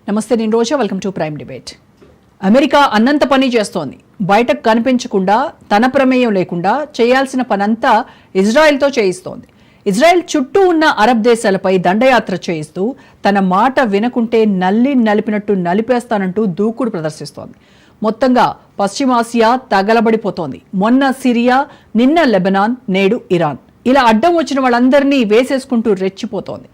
నమస్తే, నేను Roja. Welcome to prime debate. America అన్నంత పని చేస్తోంది. బయటకు కనిపించకుండా, తన ప్రమేయం లేకుండా చేయాల్సిన పనంతా ఇజ్రాయెల్తో చేయిస్తోంది. ఇజ్రాయెల్ చుట్టూ ఉన్న అరబ్ దేశాలపై దండయాత్ర చేయిస్తూ తన మాట వినకుంటే నలిపినట్టు నలిపేస్తానంటూ దూకుడు ప్రదర్శిస్తోంది. మొత్తంగా పశ్చిమాసియా తగలబడిపోతోంది. మొన్న సిరియా, నిన్న లెబనాన్, నేడు ఇరాన్. ఇలా అడ్డం వచ్చిన వాళ్ళందరినీ వేసేసుకుంటూ రెచ్చిపోతోంది.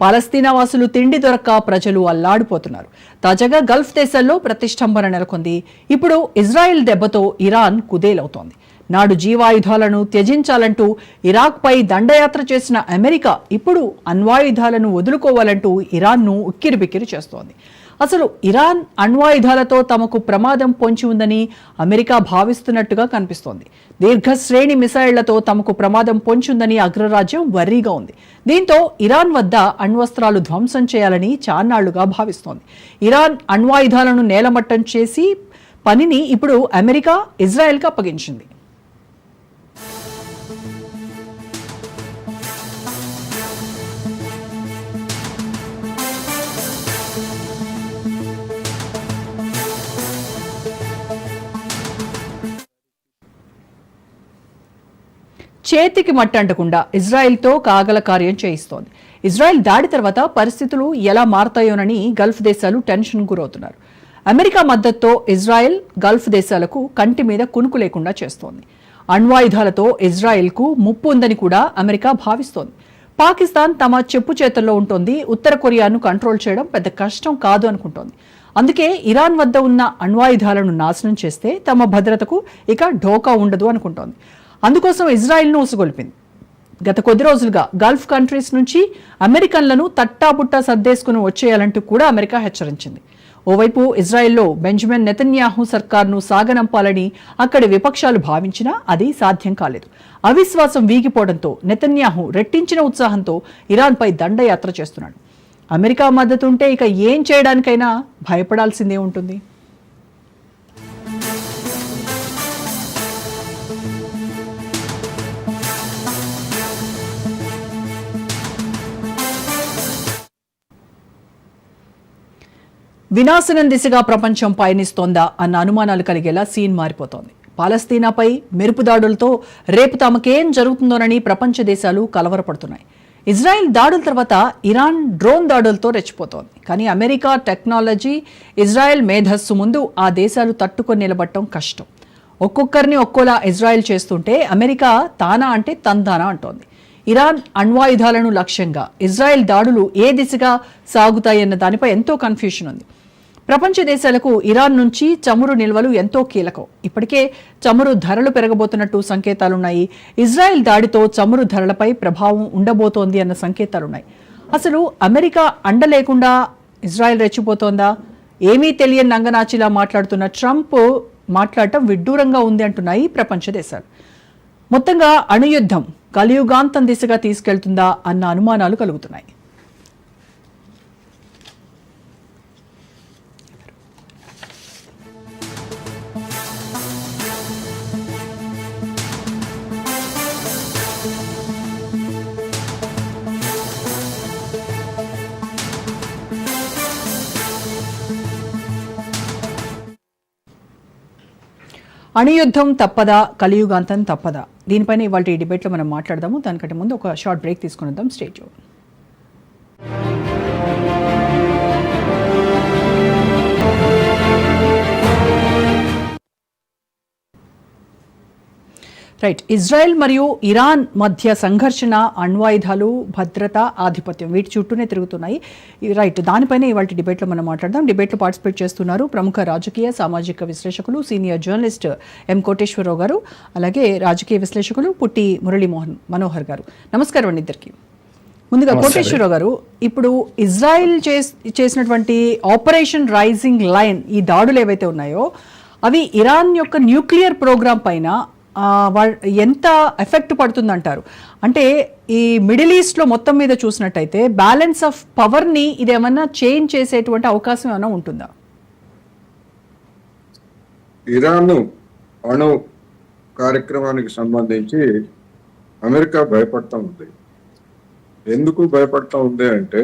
పాలస్తీనా వాసులు తిండి దొరక్క ప్రజలు అల్లాడిపోతున్నారు. తాజాగా గల్ఫ్ దేశాల్లో ప్రతిష్టంభన నెలకొంది. ఇప్పుడు ఇజ్రాయెల్ దెబ్బతో ఇరాన్ కుదేలవుతోంది. నాడు జీవాయుధాలను త్యజించాలంటూ ఇరాక్పై దండయాత్ర చేసిన అమెరికా ఇప్పుడు అణ్వాయుధాలను వదులుకోవాలంటూ ఇరాన్ను ఉక్కిరిబిక్కిరి చేస్తోంది. అసలు ఇరాన్ అణ్వాయుధాలతో తమకు ప్రమాదం పొంచి ఉందని అమెరికా భావిస్తున్నట్టుగా కనిపిస్తోంది. దీర్ఘశ్రేణి మిసైళ్లతో తమకు ప్రమాదం పొంచుందని అగ్రరాజ్యం వర్రీగా ఉంది. దీంతో ఇరాన్ వద్ద అణ్వస్త్రాలు ధ్వంసం చేయాలని చాన్నాళ్లుగా భావిస్తోంది. ఇరాన్ అణ్వాయుధాలను నేలమట్టం చేసి పనిని ఇప్పుడు అమెరికా ఇజ్రాయెల్కి అప్పగించింది. చేతికి మట్టంటకుండా ఇజ్రాయెల్తో కాగల కార్యం చేయిస్తోంది. ఇజ్రాయెల్ దాడి తర్వాత పరిస్థితులు ఎలా మారతాయోనని గల్ఫ్ దేశాలు టెన్షన్ గురవుతున్నారు. అమెరికా మద్దతుతో ఇజ్రాయెల్ గల్ఫ్ దేశాలకు కంటి మీద కునుకు లేకుండా చేస్తోంది. అణ్వాయుధాలతో ఇజ్రాయెల్కు ముప్పు ఉందని కూడా అమెరికా భావిస్తోంది. పాకిస్తాన్ తమ చెప్పు చేతుల్లో ఉంటోంది. ఉత్తర కొరియాను కంట్రోల్ చేయడం పెద్ద కష్టం కాదు అనుకుంటోంది. అందుకే ఇరాన్ వద్ద ఉన్న అణ్వాయుధాలను నాశనం చేస్తే తమ భద్రతకు ఇక ఢోకా ఉండదు అనుకుంటోంది. అందుకోసం ఇజ్రాయెల్ను ఉసుగొల్పింది. గత కొద్ది రోజులుగా గల్ఫ్ కంట్రీస్ నుంచి అమెరికన్లను తట్టాబుట్టా సర్దేసుకుని వచ్చేయాలంటూ కూడా అమెరికా హెచ్చరించింది. ఓవైపు ఇజ్రాయెల్లో బెంజమిన్ నెతన్యాహు సర్కార్ను సాగనంపాలని అక్కడి విపక్షాలు భావించినా అది సాధ్యం కాలేదు. అవిశ్వాసం వీగిపోవడంతో నెతన్యాహు రెట్టించిన ఉత్సాహంతో ఇరాన్పై దండయాత్ర చేస్తున్నాడు. అమెరికా మద్దతుంటే ఇక ఏం చేయడానికైనా భయపడాల్సిందే ఉంటుంది. వినాశనం దిశగా ప్రపంచం పయనిస్తోందా అన్న అనుమానాలు కలిగేలా సీన్ మారిపోతోంది. పాలస్తీనాపై మెరుపు దాడులతో రేపు తమకేం జరుగుతుందోనని ప్రపంచ దేశాలు కలవరపడుతున్నాయి. ఇజ్రాయెల్ దాడుల తర్వాత ఇరాన్ డ్రోన్ దాడులతో రెచ్చిపోతోంది. కానీ అమెరికా టెక్నాలజీ, ఇజ్రాయెల్ మేధస్సు ముందు ఆ దేశాలు తట్టుకొని నిలబడటం కష్టం. ఒక్కొక్కరిని ఒక్కోలా ఇజ్రాయెల్ చేస్తుంటే అమెరికా తానా అంటే తందానా అంటోంది. ఇరాన్ అణ్వాయుధాలను లక్ష్యంగా ఇజ్రాయెల్ దాడులు ఏ దిశగా సాగుతాయన్న దానిపై ఎంతో కన్ఫ్యూషన్ ఉంది. ప్రపంచ దేశాలకు ఇరాన్ నుంచి చమురు నిల్వలు ఎంతో కీలకం. ఇప్పటికే చమురు ధరలు పెరగబోతున్నట్టు సంకేతాలున్నాయి. ఇజ్రాయెల్ దాడితో చమురు ధరలపై ప్రభావం ఉండబోతోంది అన్న సంకేతాలున్నాయి. అసలు అమెరికా అండ లేకుండా ఇజ్రాయెల్ రెచ్చిపోతోందా? ఏమీ తెలియని నంగనాచిలా మాట్లాడుతున్న ట్రంప్ మాట్లాడటం విడ్డూరంగా ఉంది అంటున్నాయి ప్రపంచ దేశాలు. మొత్తంగా అణుయుద్ధం కలియుగాంతం దిశగా తీసుకెళ్తుందా అన్న అనుమానాలు కలుగుతున్నాయి. అణుయుద్ధం తప్పదా, కలియుగాంతం తప్పదా? దీనిపైన ఇవాళ ఈ డిబేట్లో మనం మాట్లాడదాము. దానికంటే ముందు ఒక షార్ట్ బ్రేక్ తీసుకునిద్దాం. Stay tune. రైట్. ఇజ్రాయెల్ మరియు ఇరాన్ మధ్య సంఘర్షణ, అణ్వాయుధాలు, భద్రత, ఆధిపత్యం వీటి చుట్టూనే తిరుగుతున్నాయి. రైట్, దానిపైన ఇవాళ డిబేట్లో మనం మాట్లాడదాం. డిబేట్లో పార్టిసిపేట్ చేస్తున్నారు ప్రముఖ రాజకీయ సామాజిక విశ్లేషకులు, సీనియర్ జర్నలిస్ట్ ఎం కోటేశ్వరరావు గారు, అలాగే రాజకీయ విశ్లేషకులు పుట్టి మురళీ మనోహర్ గారు. నమస్కారం అండి ఇద్దరికి. ముందుగా కోటేశ్వరరావు గారు, ఇప్పుడు ఇజ్రాయెల్ చేసినటువంటి ఆపరేషన్ రైజింగ్ లైన్, ఈ దాడులు ఏవైతే ఉన్నాయో అవి ఇరాన్ యొక్క న్యూక్లియర్ ప్రోగ్రాం పైన ఎంత ఎఫెక్ట్ పడుతుందంటారు? అంటే ఈ మిడిల్ ఈస్ట్లో మొత్తం మీద చూసినట్టయితే బ్యాలెన్స్ ఆఫ్ పవర్ని ఇది ఏమన్నా చేంజ్ చేసేటువంటి అవకాశం ఏమైనా ఉంటుందా? ఇరాన్ అణు కార్యక్రమానికి సంబంధించి అమెరికా భయపడతా ఉంది. ఎందుకు భయపడతా ఉంది అంటే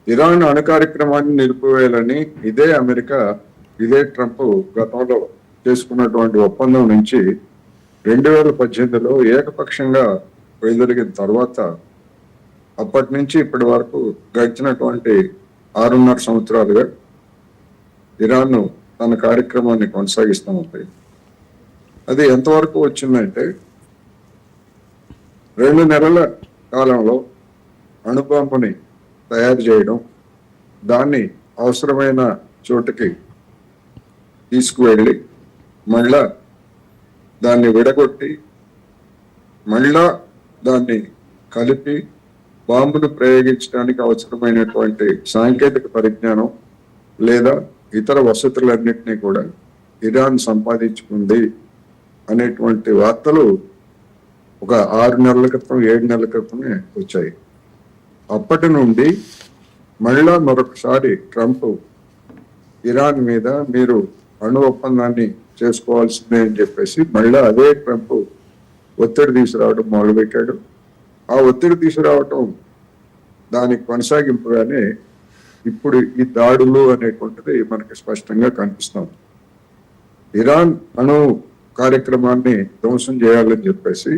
ఇరాన్ అణు కార్యక్రమాన్ని నిలిపివేయాలని ఇదే అమెరికా, ఇదే ట్రంప్ గతంలో చేసుకున్నటువంటి ఒప్పందం నుంచి 2018లో ఏకపక్షంగా వైదొలిగిన తర్వాత అప్పటి నుంచి ఇప్పటి వరకు గడిచినటువంటి 6.5 సంవత్సరాలుగా ఇరాన్ తన కార్యక్రమాన్ని కొనసాగిస్తూ ఉంది. అది ఎంతవరకు వచ్చిందంటే 2 నెలల కాలంలో అణుబాంబుని తయారు చేయడం, దాన్ని అవసరమైన చోటుకి తీసుకువెళ్ళి మళ్ళా దాన్ని విడగొట్టి మళ్ళా దాన్ని కలిపి బాంబును ప్రయోగించడానికి అవసరమైనటువంటి సాంకేతిక పరిజ్ఞానం లేదా ఇతర వసతులన్నింటినీ కూడా ఇరాన్ సంపాదించుకుంది అనేటువంటి వార్తలు ఒక 6 నెలల క్రితం 7 నెలల క్రితమే వచ్చాయి. అప్పటి నుండి మళ్ళా మరొకసారి ట్రంప్ ఇరాన్ మీద మీరు అణు ఒప్పందాన్ని చేసుకోవాల్సిందే అని చెప్పేసి మళ్ళా అదే ట్రంప్ ఒత్తిడి తీసుకురావడం మొదలుపెట్టాడు. ఆ ఒత్తిడి తీసుకురావటం దానికి కొనసాగింపుగానే ఇప్పుడు ఈ దాడులు అనేటువంటిది మనకి స్పష్టంగా కనిపిస్తుంది. ఇరాన్ అణు కార్యక్రమాన్ని ధ్వంసం చేయాలని చెప్పేసి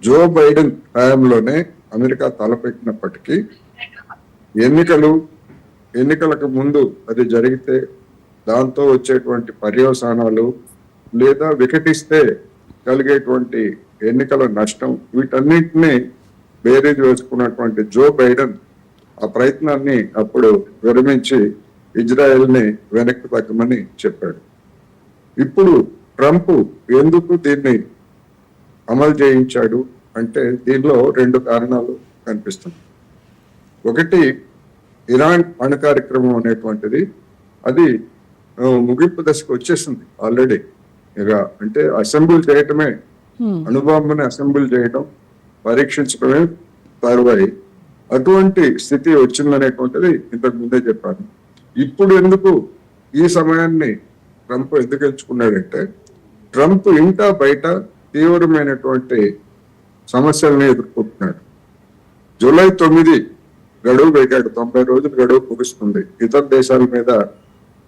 జో బైడెన్ హయాంలోనే అమెరికా తలపెట్టినప్పటికీ ఎన్నికలకు ముందు అది జరిగితే దాంతో వచ్చేటువంటి పర్యవసానాలు లేదా వికటిస్తే కలిగేటువంటి ఎన్నికల నష్టం, వీటన్నిటిని బేరీజ్ వేసుకున్నటువంటి జో బైడెన్ ఆ ప్రయత్నాన్ని అప్పుడు విరమించి ఇజ్రాయెల్ని వెనక్కి తగ్గమని చెప్పాడు. ఇప్పుడు ట్రంప్ ఎందుకు దీన్ని అమలు చేయించాడు అంటే దీనిలో 2 కారణాలు కనిపిస్తున్నాయి. ఒకటి, ఇరాన్ అణు కార్యక్రమం అనేటువంటిది అది ముగింపు దశకు వచ్చేసింది ఆల్రెడీ. ఇక అంటే అసెంబుల్ చేయటమే, అణుబాంబుని అసెంబుల్ చేయడం, పరీక్షించడమే తరువాయి అటువంటి స్థితి వచ్చిందనేటువంటిది ఇంతకు ముందే చెప్పాను. ఇప్పుడు ఎందుకు ఈ సమయాన్ని ట్రంప్ ఎందుకు ఎంచుకున్నాడంటే ట్రంప్ ఇంకా బయట తీవ్రమైనటువంటి సమస్యల్ని ఎదుర్కొంటున్నాడు. జూలై 9 గడువు పెట్టాడు, 90 రోజులు గడువు ముగుస్తుంది ఇతర దేశాల మీద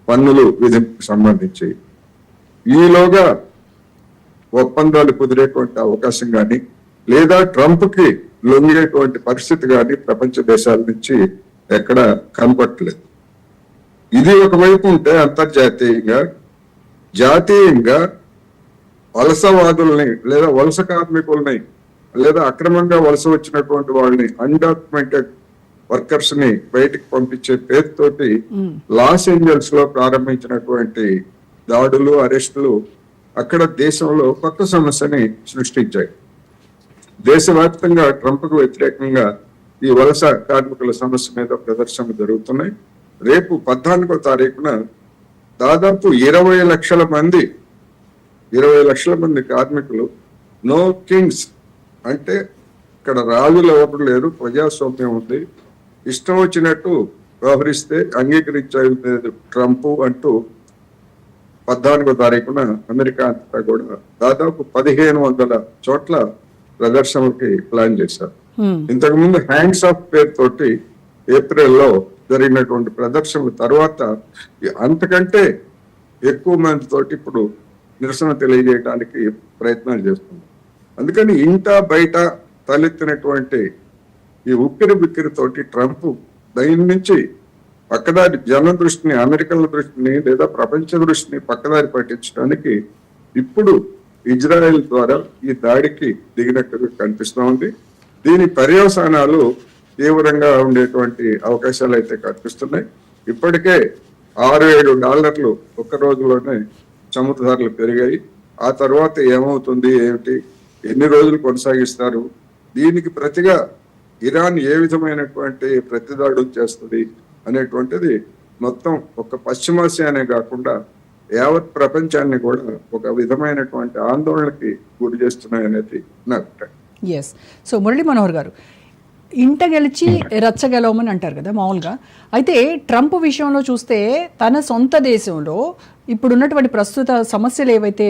పన్నులు విధింపుకు సంబంధించి. ఈలోగా ఒప్పందాలు కుదిరేటువంటి అవకాశం కానీ లేదా ట్రంప్ కి లొంగేటువంటి పరిస్థితి కానీ ప్రపంచ దేశాల నుంచి ఎక్కడ కనపట్టలేదు. ఇది ఒకవైపు ఉంటే అంతర్జాతీయంగా జాతీయంగా వలసవాదుల్ని లేదా వలస కార్మికుల్ని లేదా అక్రమంగా వలస వచ్చినటువంటి వాళ్ళని అన్డాక్యుమెంటెడ్ వర్కర్స్ ని బయటికి పంపించే పేరుతోటి లాస్ ఏంజల్స్ లో ప్రారంభించినటువంటి దాడులు, అరెస్టులు అక్కడ దేశంలో కొత్త సమస్యని సృష్టించాయి. దేశవ్యాప్తంగా ట్రంప్ కు వ్యతిరేకంగా ఈ వలస కార్మికుల సమస్య మీద ప్రదర్శనలు జరుగుతున్నాయి. రేపు 14వ తారీఖున దాదాపు 20 లక్షల మంది కార్మికులు, నో కింగ్స్ అంటే ఇక్కడ రాజులు ఎవరు లేరు, ప్రజాస్వామ్యం ఉంది, ఇష్టం వచ్చినట్టు వ్యవహరిస్తే అంగీకరించేది ట్రంప్ అంటూ 14వ తారీఖున అమెరికా అంతటా కూడా దాదాపు 1500 చోట్ల ప్రదర్శనలకి ప్లాన్ చేశారు. ఇంతకు ముందు హ్యాండ్స్ ఆఫ్ పేరుతోటి ఏప్రిల్లో జరిగినటువంటి ప్రదర్శనల తర్వాత అంతకంటే ఎక్కువ మందితోటి ఇప్పుడు నిరసన తెలియజేయడానికి ప్రయత్నాలు చేస్తుంది. అందుకని ఇంట బయట తలెత్తినటువంటి ఈ ఉక్కిరి బిక్కిరితోటి ట్రంప్ దీని నుంచి పక్కదారి జన దృష్టిని, అమెరికన్ దృష్టిని లేదా ప్రపంచ దృష్టిని పక్కదారి పట్టించడానికి ఇప్పుడు ఇజ్రాయెల్ ద్వారా ఈ దాడికి దిగినట్టుగా కనిపిస్తూ ఉంది. దీని పర్యవసానాలు తీవ్రంగా ఉండేటువంటి అవకాశాలు అయితే కనిపిస్తున్నాయి. ఇప్పటికే $6-7 ఒక్క రోజులోనే సముద్ర ధరలు పెరిగాయి. ఆ తర్వాత ఏమవుతుంది, ఏమిటి, ఎన్ని రోజులు కొనసాగిస్తారు, దీనికి ప్రతిగా ఇరాన్ ఏ విధమైనటువంటి ప్రతిదాడులు చేస్తుంది అనేటువంటిది మొత్తం ఒక పశ్చిమాసియానే కాకుండా యావత్ ప్రపంచాన్ని కూడా ఒక విధమైనటువంటి ఆందోళనకి గురి చేస్తున్నాయనేది నా అభిప్రాయం. ఎస్. సో మురళీ మనోహర్ గారు, ఇంట గెలిచి రచ్చ గెలవమని అంటారు కదా మామూలుగా. అయితే ట్రంప్ విషయంలో చూస్తే తన సొంత దేశంలో ఇప్పుడున్నటువంటి ప్రస్తుత సమస్యలు ఏవైతే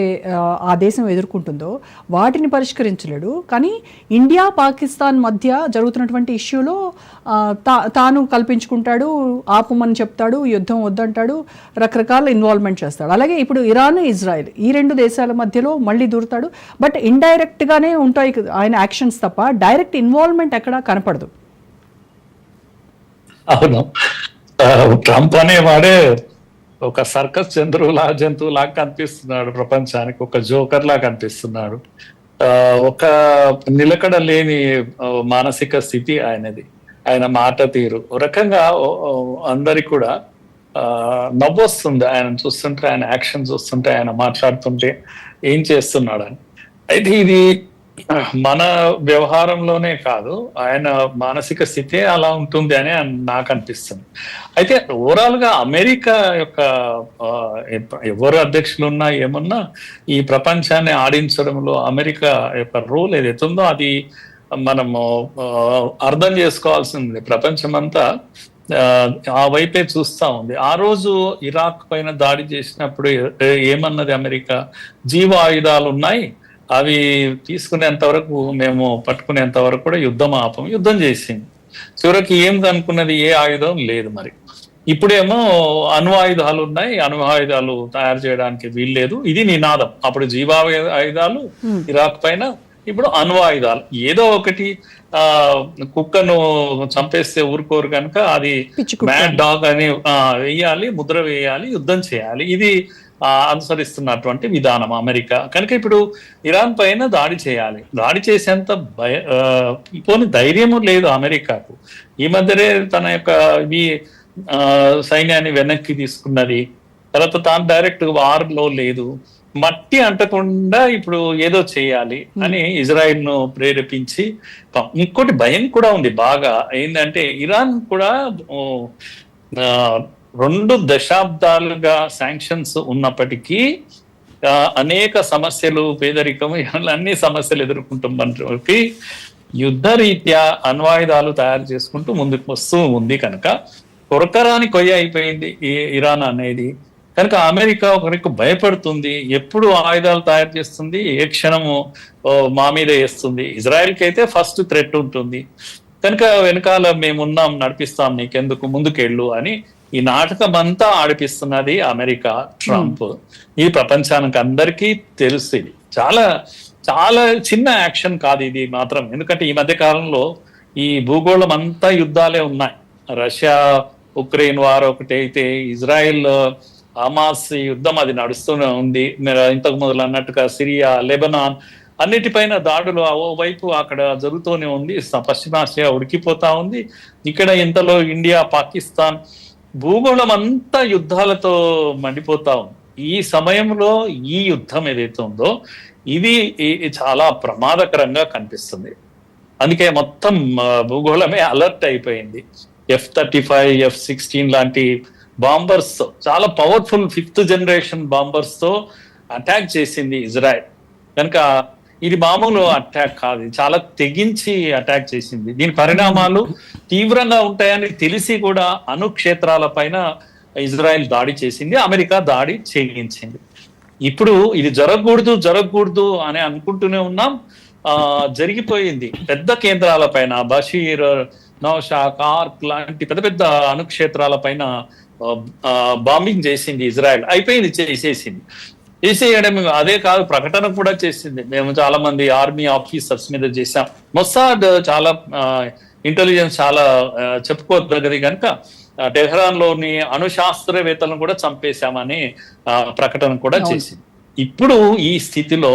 ఆ దేశం ఎదుర్కొంటుందో వాటిని పరిష్కరించలేడు. కానీ ఇండియా పాకిస్తాన్ మధ్య జరుగుతున్నటువంటి ఇష్యూలో తాను కల్పించుకుంటాడు, ఆపమని చెప్తాడు, యుద్ధం వద్దంటాడు, రకరకాల ఇన్వాల్వ్మెంట్ చేస్తాడు. అలాగే ఇప్పుడు ఇరాన్, ఇజ్రాయెల్ ఈ రెండు దేశాల మధ్యలో మళ్ళీ దూరుతాడు. బట్ ఇండైరెక్ట్గానే ఉంటాయి ఆయన యాక్షన్స్ తప్ప డైరెక్ట్ ఇన్వాల్వ్మెంట్ ఎక్కడా కనపడదు. అవును, ట్రంప్ అనేవాడే ఒక సర్కస్ జంతువులా కనిపిస్తున్నాడు ప్రపంచానికి, ఒక జోకర్ లా కనిపిస్తున్నాడు. ఒక నిలకడ లేని మానసిక స్థితి ఆయనది, ఆయన మాట తీరు ఒక రకంగా అందరికి కూడా నవ్వొస్తుంది ఆయన చూస్తుంటే, ఆయన యాక్షన్ చూస్తుంటే, ఆయన మాట్లాడుతుంటే ఏం చేస్తున్నాడు అని. అయితే ఇది మన వ్యవహారంలోనే కాదు, ఆయన మానసిక స్థితి అలా ఉంటుంది అని నాకు అనిపిస్తుంది. అయితే ఓవరాల్ గా అమెరికా యొక్క ఎవరు అధ్యక్షులు ఉన్నా ఏమున్నా ఈ ప్రపంచాన్ని ఆడించడంలో అమెరికా యొక్క రోల్ ఏదైతే ఉందో అది మనము అర్థం చేసుకోవాల్సింది. ప్రపంచమంతా ఆ వైపే చూస్తా ఉంది. ఆ రోజు ఇరాక్ పైన దాడి చేసినప్పుడు ఏమన్నది అమెరికా? జీవ ఆయుధాలు ఉన్నాయి, అవి తీసుకునేంత వరకు, మేము పట్టుకునేంత వరకు కూడా యుద్ధం ఆపం. యుద్ధం చేసింది. చివరికి ఏం కనుక్కున్నది? ఏ ఆయుధం లేదు. మరి ఇప్పుడేమో అణు ఆయుధాలు ఉన్నాయి, అణు ఆయుధాలు తయారు చేయడానికి వీల్లేదు, ఇది నినాదం. అప్పుడు జీవాయుధాలు ఇరాక్ పైన, ఇప్పుడు అణు ఆయుధాలు. ఏదో ఒకటి కుక్కను చంపేస్తే ఊరుకోరు కనుక అది మ్యాడ్ డాగ్ అని వేయాలి, ముద్ర వేయాలి, యుద్ధం చేయాలి. ఇది అనుసరిస్తున్నటువంటి విధానం అమెరికా. కనుక ఇప్పుడు ఇరాన్ పైన దాడి చేయాలి. దాడి చేసేంత పోని ధైర్యము లేదు అమెరికాకు. ఈ మధ్యనే తన యొక్క సైన్యాన్ని వెనక్కి తీసుకున్నది. తర్వాత తాను డైరెక్ట్ వార్ లో లేదు. మట్టి అంటకుండా ఇప్పుడు ఏదో చేయాలి అని ఇజ్రాయిల్ ను ప్రేరేపించి, ఇంకోటి భయం కూడా ఉంది బాగా. ఏంటంటే ఇరాన్ కూడా 2 దశాబ్దాలుగా శాంక్షన్స్ ఉన్నప్పటికీ అనేక సమస్యలు, పేదరికం, అన్ని సమస్యలు ఎదుర్కొంటున్నప్పటికీ యుద్ధరీత్యా అణ్వాయుధాలు తయారు చేసుకుంటూ ముందుకు వస్తూ ఉంది. కనుక కొరకరాని కొయ్య అయిపోయింది ఈ ఇరాన్ అనేది. కనుక అమెరికా ఒకరికి భయపడుతుంది. ఎప్పుడు ఆయుధాలు తయారు చేస్తుంది, ఏ క్షణము మా మీద వేస్తుంది. ఇజ్రాయెల్కి అయితే ఫస్ట్ థ్రెట్ ఉంటుంది. కనుక వెనకాల మేమున్నాం, నడిపిస్తాం, నీకెందుకు, ముందుకెళ్ళు అని ఈ నాటకం అంతా ఆడిపిస్తున్నది అమెరికా, ట్రంప్. ఈ ప్రపంచానికి అందరికీ తెలుసు. ఇది చాలా చాలా చిన్న యాక్షన్ కాదు ఇది మాత్రం. ఎందుకంటే ఈ మధ్య కాలంలో ఈ భూగోళం అంతా యుద్ధాలే ఉన్నాయి. రష్యా ఉక్రెయిన్ వార్ ఒకటి అయితే, ఇజ్రాయెల్ హమాస్ యుద్ధం అది నడుస్తూనే ఉంది. మీరు ఇంతకు మొదలు అన్నట్టుగా సిరియా, లెబనాన్ అన్నిటిపైన దాడులు ఓవైపు అక్కడ జరుగుతూనే ఉంది. పశ్చిమాసియా ఉడికిపోతా ఉంది. ఇక్కడ ఇంతలో ఇండియా, పాకిస్తాన్, భూగోళం అంతా యుద్ధాలతో మండిపోతా ఉంది. ఈ సమయంలో ఈ యుద్ధం ఏదైతే ఉందో ఇది చాలా ప్రమాదకరంగా కనిపిస్తుంది. అందుకే మొత్తం భూగోళమే అలర్ట్ అయిపోయింది. F-35, F-16 లాంటి బాంబర్స్ తో, చాలా పవర్ఫుల్ 5th జనరేషన్ బాంబర్స్ తో అటాక్ చేసింది ఇజ్రాయెల్. కనుక ఇది మామూలు అటాక్ కాదు, చాలా తెగించి అటాక్ చేసింది. దీని పరిణామాలు తీవ్రంగా ఉంటాయని తెలిసి కూడా అణుక్షేత్రాల పైన ఇజ్రాయెల్ దాడి చేసింది, అమెరికా దాడి చేయించింది. ఇప్పుడు ఇది జరగకూడదు అని అనుకుంటూనే ఉన్నాం. జరిగిపోయింది. పెద్ద కేంద్రాల పైన, బషీర్, నౌషాక్, ఆర్క్ లాంటి పెద్ద పెద్ద అణుక్షేత్రాల పైన బాంబింగ్ చేసింది ఇజ్రాయెల్. అయిపోయింది, చేసేసింది. చేసేయడం అదే కాదు, ప్రకటన కూడా చేసింది. మేము చాలా మంది ఆర్మీ ఆఫీసర్స్ మీద చేశాం. మొసాద్ చాలా ఇంటెలిజెన్స్ చాలా చెప్పుకోదగ్గది కనుక టెహ్రాన్ లోని అణుశాస్త్రవేత్తలను కూడా చంపేశామని ప్రకటన కూడా చేసింది. ఇప్పుడు ఈ స్థితిలో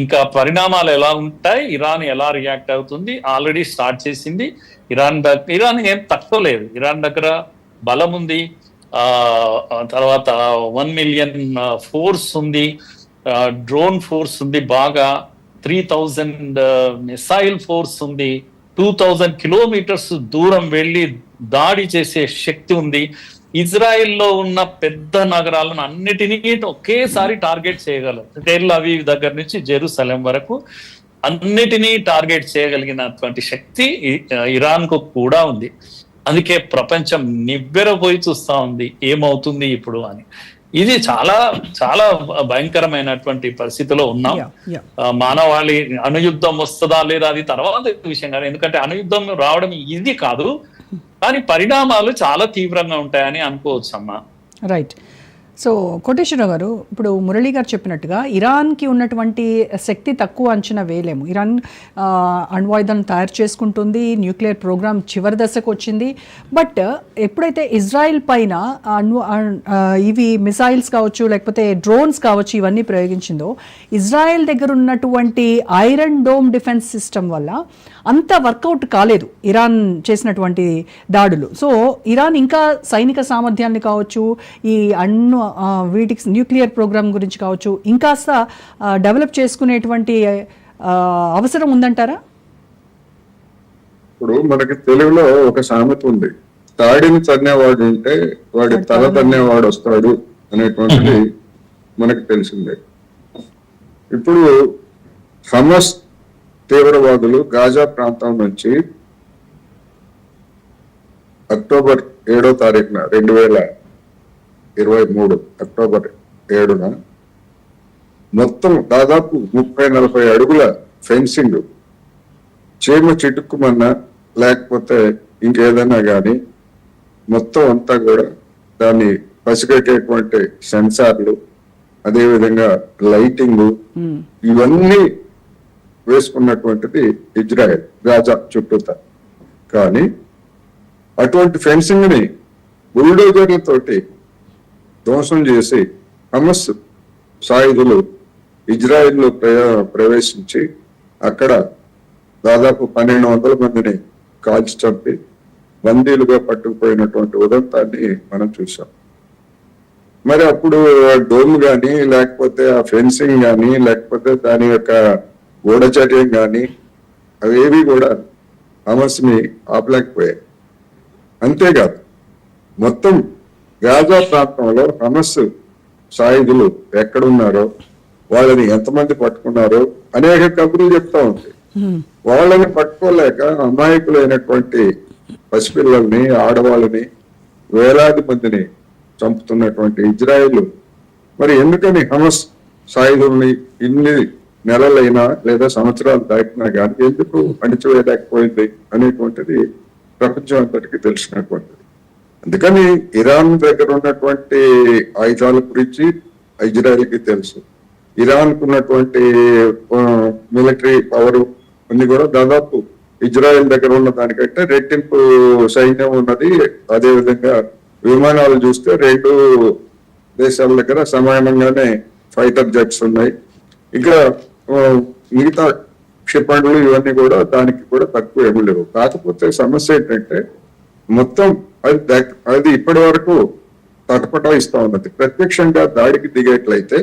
ఇంకా పరిణామాలు ఎలా ఉంటాయి, ఇరాన్ ఎలా రియాక్ట్ అవుతుంది, ఆల్రెడీ స్టార్ట్ చేసింది. ఇరాన్ ఏం తక్కువ లేదు. ఇరాన్ దగ్గర బలం ఉంది, తర్వాత 1 మిలియన్ ఫోర్స్ ఉంది, డ్రోన్ ఫోర్స్ ఉంది, బాగా 3000 మిసైల్ ఫోర్స్ ఉంది, 2000 కిలోమీటర్స్ దూరం వెళ్ళి దాడి చేసే శక్తి ఉంది. ఇజ్రాయెల్లో ఉన్న పెద్ద నగరాలను అన్నిటినీ ఒకేసారి టార్గెట్ చేయగలరు. టెల్ అవీవ్ దగ్గర నుంచి జెరూసలేం వరకు అన్నిటినీ టార్గెట్ చేయగలిగినటువంటి శక్తి ఇరాన్ కు కూడా ఉంది. అందుకే ప్రపంచం నివ్వెరపోయి చూస్తా ఉంది ఏమవుతుంది ఇప్పుడు అని. ఇది చాలా చాలా భయంకరమైనటువంటి పరిస్థితిలో ఉన్నాం. మానవాళి అణుయుద్ధం వస్తుందా లేదా అది తర్వాత విషయం కాదు, ఎందుకంటే అణుయుద్ధం రావడం ఇది కాదు, కానీ పరిణామాలు చాలా తీవ్రంగా ఉంటాయని అనుకోవచ్చు అమ్మా. రైట్. సో కోటేశ్వరరావు గారు, ఇప్పుడు మురళి గారు చెప్పినట్టుగా ఇరాన్కి ఉన్నటువంటి శక్తి తక్కువ అంచనా వేయలేము. ఇరాన్ అణ్వాయుధాలను తయారు చేసుకుంటుంది, న్యూక్లియర్ ప్రోగ్రామ్ చివరి దశకు వచ్చింది. బట్ ఎప్పుడైతే ఇజ్రాయిల్ పైన ఇవి మిసైల్స్ కావచ్చు, లేకపోతే డ్రోన్స్ కావచ్చు, ఇవన్నీ ప్రయోగించిందో, ఇజ్రాయెల్ దగ్గర ఉన్నటువంటి ఐరన్ డోమ్ డిఫెన్స్ సిస్టమ్ వల్ల అంత వర్కౌట్ కాలేదు ఇరాన్ చేసినటువంటి దాడులు. సో ఇరాన్ ఇంకా సైనిక సామర్థ్యాన్ని కావచ్చు, ఈ వీటికి న్యూక్లియర్ ప్రోగ్రామ్ గురించి కావచ్చు, ఇంకాస్త డెవలప్ చేసుకునేటువంటి అవసరం ఉందంటారా? ఇప్పుడు మనకి తెలుగులో ఒక సామెత ఉంది, తాడిని తన్నేవాడు ఉంటే వాడి తల తన్నేవాడు వస్తాడు అనేటువంటిది మనకు తెలిసిందే. ఇప్పుడు హమస్ తీవ్రవాదులు గాజా ప్రాంతం నుంచి అక్టోబర్ 7వ తారీఖున 2023 అక్టోబర్ 7న మొత్తం దాదాపు 30-40 అడుగుల ఫెన్సింగ్, చీమ చిటుక్కుమన్నా లేకపోతే ఇంకేదైనా కానీ మొత్తం అంతా కూడా దాన్ని పసిగట్టేటువంటి సెన్సార్లు, అదేవిధంగా లైటింగ్, ఇవన్నీ వేసుకున్నటువంటిది ఇజ్రాయెల్ గాజా చుట్టూతా. కానీ అటువంటి ఫెన్సింగ్ ని బుల్డోజర్లతోటి ధ్వంసం చేసి హమస్ సాయుధులు ఇజ్రాయెల్లో ప్రవేశించి అక్కడ దాదాపు 1200 మందిని కాల్చి చంపి బందీలుగా పట్టుకుపోయినటువంటి ఉదంతాన్ని మనం చూసాం. మరి అప్పుడు డోమ్ కానీ, లేకపోతే ఆ ఫెన్సింగ్ కానీ, లేకపోతే దాని యొక్క గూఢచర్యం కానీ అవేవి కూడా హమస్ ని ఆపలేకపోయాయి. అంతేకాదు మొత్తం గాజా ప్రాంతంలో హమస్ సాయుధులు ఎక్కడున్నారో, వాళ్ళని ఎంతమంది పట్టుకున్నారో అనేక కబుర్లు చెప్తా ఉంది. వాళ్ళని పట్టుకోలేక అమాయకులైనటువంటి పసిపిల్లల్ని, ఆడవాళ్ళని, వేలాది మందిని చంపుతున్నటువంటి ఇజ్రాయిల్ మరి ఎందుకని హమస్ సాయుధుల్ని ఇన్ని నెలలైనా లేదా సంవత్సరాలు దాటినా కానీ ఎందుకు అణిచివేయలేకపోయింది అనేటువంటిది ప్రపంచం అంతటికి తెలిసినటువంటిది. అందుకని ఇరాన్ దగ్గర ఉన్నటువంటి ఆయుధాల గురించి ఇజ్రాయెల్కి తెలుసు. ఇరాన్ కు ఉన్నటువంటి మిలిటరీ పవర్ అన్ని కూడా దాదాపు ఇజ్రాయెల్ దగ్గర ఉన్న దానికంటే రెట్టింపు సైన్యం ఉన్నది. అదేవిధంగా విమానాలు చూస్తే 2 దేశాల దగ్గర సమానంగానే ఫైటర్ జెట్స్ ఉన్నాయి. ఇంకా మిగతా క్షిపణులు ఇవన్నీ కూడా దానికి కూడా తక్కువ ఏమి లేవు. కాకపోతే సమస్య ఏంటంటే మొత్తం అది ఇప్పటి వరకు తటపటాయిస్తా ఉన్నది. ప్రత్యక్షంగా దాడికి దిగేట్లయితే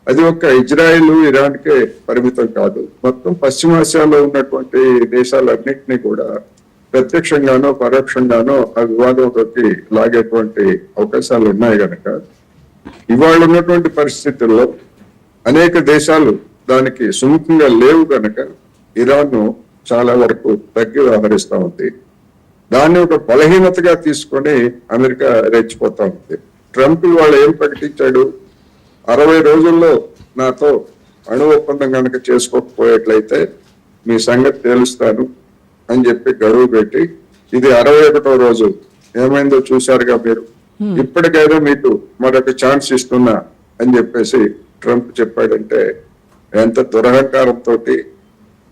అది ఒక్క ఇజ్రాయెల్, ఇరాన్కే పరిమితం కాదు, మొత్తం పశ్చిమాసియాలో ఉన్నటువంటి దేశాలన్నింటినీ కూడా ప్రత్యక్షంగానో పరోక్షంగానో ఆ వివాదంలోకి లాగేటువంటి అవకాశాలు ఉన్నాయి కనుక ఇవాళ ఉన్నటువంటి పరిస్థితుల్లో అనేక దేశాలు దానికి సుముఖంగా లేవు కనుక ఇరాన్ చాలా వరకు తగ్గి వ్యవహరిస్తా ఉంది. దాన్ని ఒక బలహీనతగా తీసుకొని అమెరికా రెచ్చిపోతా ఉంది. ట్రంప్ వాళ్ళు ఏం ప్రకటించాడు, 60 రోజుల్లో నాతో అణు ఒప్పందం కనుక చేసుకోకపోయేట్లయితే మీ సంగతి తేలుస్తాను అని చెప్పి గడువు పెట్టి ఇది 61వ రోజు ఏమైందో చూశారుగా మీరు, ఇప్పటికైనా మీకు మరొక ఛాన్స్ ఇస్తున్నా అని చెప్పేసి ట్రంప్ చెప్పాడంటే ఎంత దురహంకారంతో,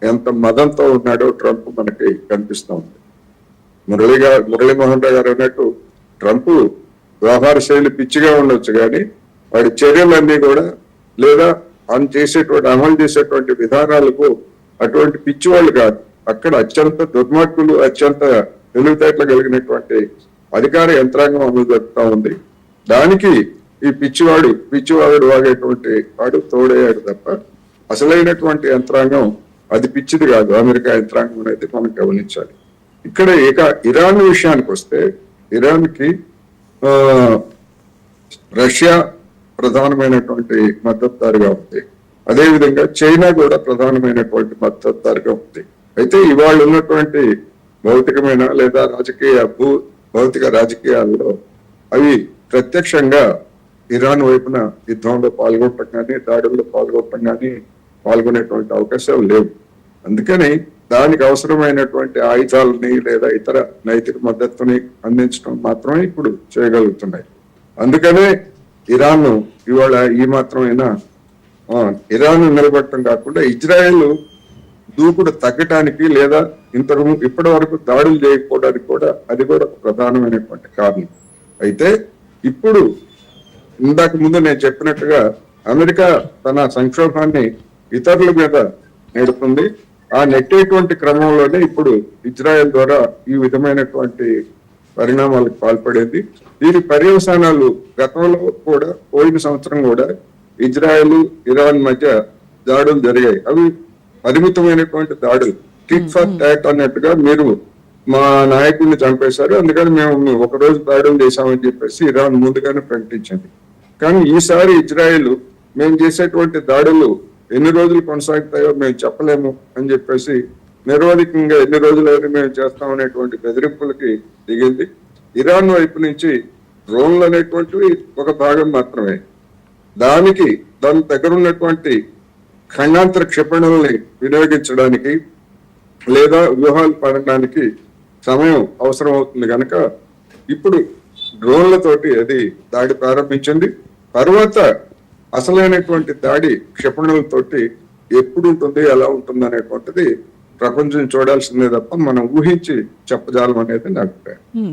ఎంత మదంతో ఉన్నాడో ట్రంప్ మనకి కనిపిస్తా ఉంది. మురళీమోహన్ రావు గారు అన్నట్టు ట్రంప్ వ్యవహార శైలి పిచ్చిగా ఉండొచ్చు కానీ వాడి చర్యలన్నీ కూడా లేదా అమలు చేసేటువంటి విధానాలకు అటువంటి పిచ్చి వాళ్ళు కాదు. అక్కడ అత్యంత దుర్మార్గులు, అత్యంత తెలివితేటలు కలిగినటువంటి అధికార యంత్రాంగం అమలు జరుపుతా ఉంది. దానికి ఈ పిచ్చివాడు వాగేటువంటి వాడు తోడయ్యాడు తప్ప అసలైనటువంటి యంత్రాంగం అది పిచ్చిది కాదు. అమెరికా యంత్రాంగం అనేది మనం గమనించాలి. ఇక్కడ ఇరాన్ విషయానికి వస్తే ఇరాన్కి రష్యా ప్రధానమైనటువంటి మద్దతుదారుగా ఉంది. అదేవిధంగా చైనా కూడా ప్రధానమైనటువంటి మద్దతుదారుగా ఉంది. అయితే ఇవాళ ఉన్నటువంటి భౌతికమైన లేదా భౌతిక రాజకీయాల్లో అవి ప్రత్యక్షంగా ఇరాన్ వైపున యుద్ధంలో పాల్గొనటం కానీ దాడుల్లో పాల్గొనేటువంటి అవకాశాలు లేవు. అందుకని దానికి అవసరమైనటువంటి ఆయుధాలని లేదా ఇతర నైతిక మద్దతుని అందించడం మాత్రమే ఇప్పుడు చేయగలుగుతున్నాయి. అందుకనే ఇరాన్ ఇవాళ ఈ మాత్రమైనా ఇరాన్ నిలబడటం కాకుండా ఇజ్రాయెల్ దూకుడు తగ్గటానికి లేదా ఇప్పటి వరకు దాడులు చేయకపోవడానికి కూడా అది కూడా ఒక ప్రధానమైనటువంటి కారణం. అయితే ఇప్పుడు ఇందాక ముందు నేను చెప్పినట్టుగా అమెరికా తన సంక్షోభాన్ని ఇతరుల మీద నెడుతుంది. ఆ నెట్టేటువంటి క్రమంలోనే ఇప్పుడు ఇజ్రాయెల్ ద్వారా ఈ విధమైనటువంటి పరిణామాలకు పాల్పడేది. దీని పర్యవసానాలు గతంలో కూడా పోయిన సంవత్సరం కూడా ఇజ్రాయెల్ ఇరాన్ మధ్య దాడులు జరిగాయి. అవి పరిమితమైనటువంటి దాడులు, టిట్ ఫర్ టాట్ అన్నట్టుగా మీరు మా నాయకుడిని చంపేశారు అందుకని మేము ఒక రోజు దాడులు చేశామని చెప్పేసి ఇరాన్ ముందుగానే ప్రకటించింది. కానీ ఈసారి ఇజ్రాయెల్ మేము చేసేటువంటి దాడులు ఎన్ని రోజులు కొనసాగుతాయో మేము చెప్పలేము అని చెప్పేసి నిరవధికంగా ఎన్ని రోజులైనా మేము చేస్తామనేటువంటి బెదిరింపులకి దిగింది. ఇరాన్ వైపు నుంచి డ్రోన్లు అనేటువంటివి ఒక భాగం మాత్రమే. దాని దగ్గర ఉన్నటువంటి ఖండాంతర క్షిపణుల్ని వినియోగించడానికి లేదా వ్యూహాలు పడడానికి సమయం అవసరం అవుతుంది కనుక ఇప్పుడు డ్రోన్లతోటి అది దాడి ప్రారంభించింది. తర్వాత అసలైనటువంటి దాడి క్షిపణులతోటి ఎప్పుడు ఉంటుంది, ఎలా ఉంటుంది అనేటువంటిది ప్రపంచం చూడాల్సిందే తప్ప మనం ఊహించి చెప్పజాలం అనేది నా అభిప్రాయం.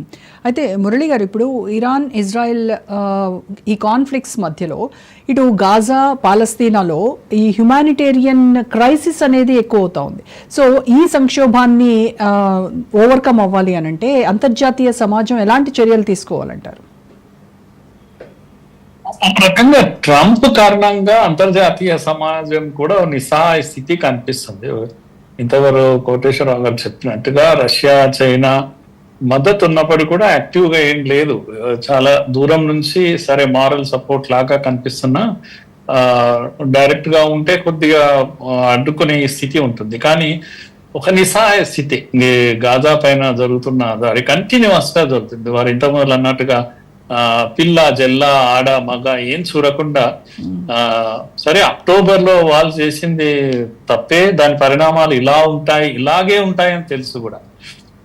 అయితే మురళి గారు, ఇప్పుడు ఇరాన్ ఇజ్రాయెల్ ఈ కాన్ఫ్లిక్ట్స్ మధ్యలో ఇటు గాజా పాలస్తీనాలో ఈ హ్యుమానిటేరియన్ క్రైసిస్ అనేది ఎక్కువ అవుతా ఉంది. సో ఈ సంక్షోభాన్ని ఓవర్కమ్ అవ్వాలి అని అంటే అంతర్జాతీయ సమాజం ఎలాంటి చర్యలు తీసుకోవాలంటారు? ఒక రకంగా ట్రంప్ కారణంగా అంతర్జాతీయ సమాజం కూడా నిస్సహాయ స్థితి కనిపిస్తుంది. ఇంతవరకు కోటేశ్వరరావు గారు చెప్పినట్టుగా రష్యా చైనా మద్దతు ఉన్నప్పటికీ కూడా యాక్టివ్ గా ఏం లేదు. చాలా దూరం నుంచి సరే మారల్ సపోర్ట్ లాగా కనిపిస్తున్నా డైరెక్ట్ గా ఉంటే కొద్దిగా అడ్డుకునే స్థితి ఉంటుంది. కానీ ఒక నిస్సహాయ స్థితి గాజా పైన జరుగుతున్న దాడి కంటిన్యూస్ గా జరుగుతుంది. వారు ఇంతకుముందు అన్నట్టుగా పిల్ల జల్ల ఆడ మగ ఏం చూడకుండా సరే అక్టోబర్ లో వాళ్ళు చేసింది తప్పే, దాని పరిణామాలు ఇలా ఉంటాయి, ఇలాగే ఉంటాయని తెలుసు కూడా.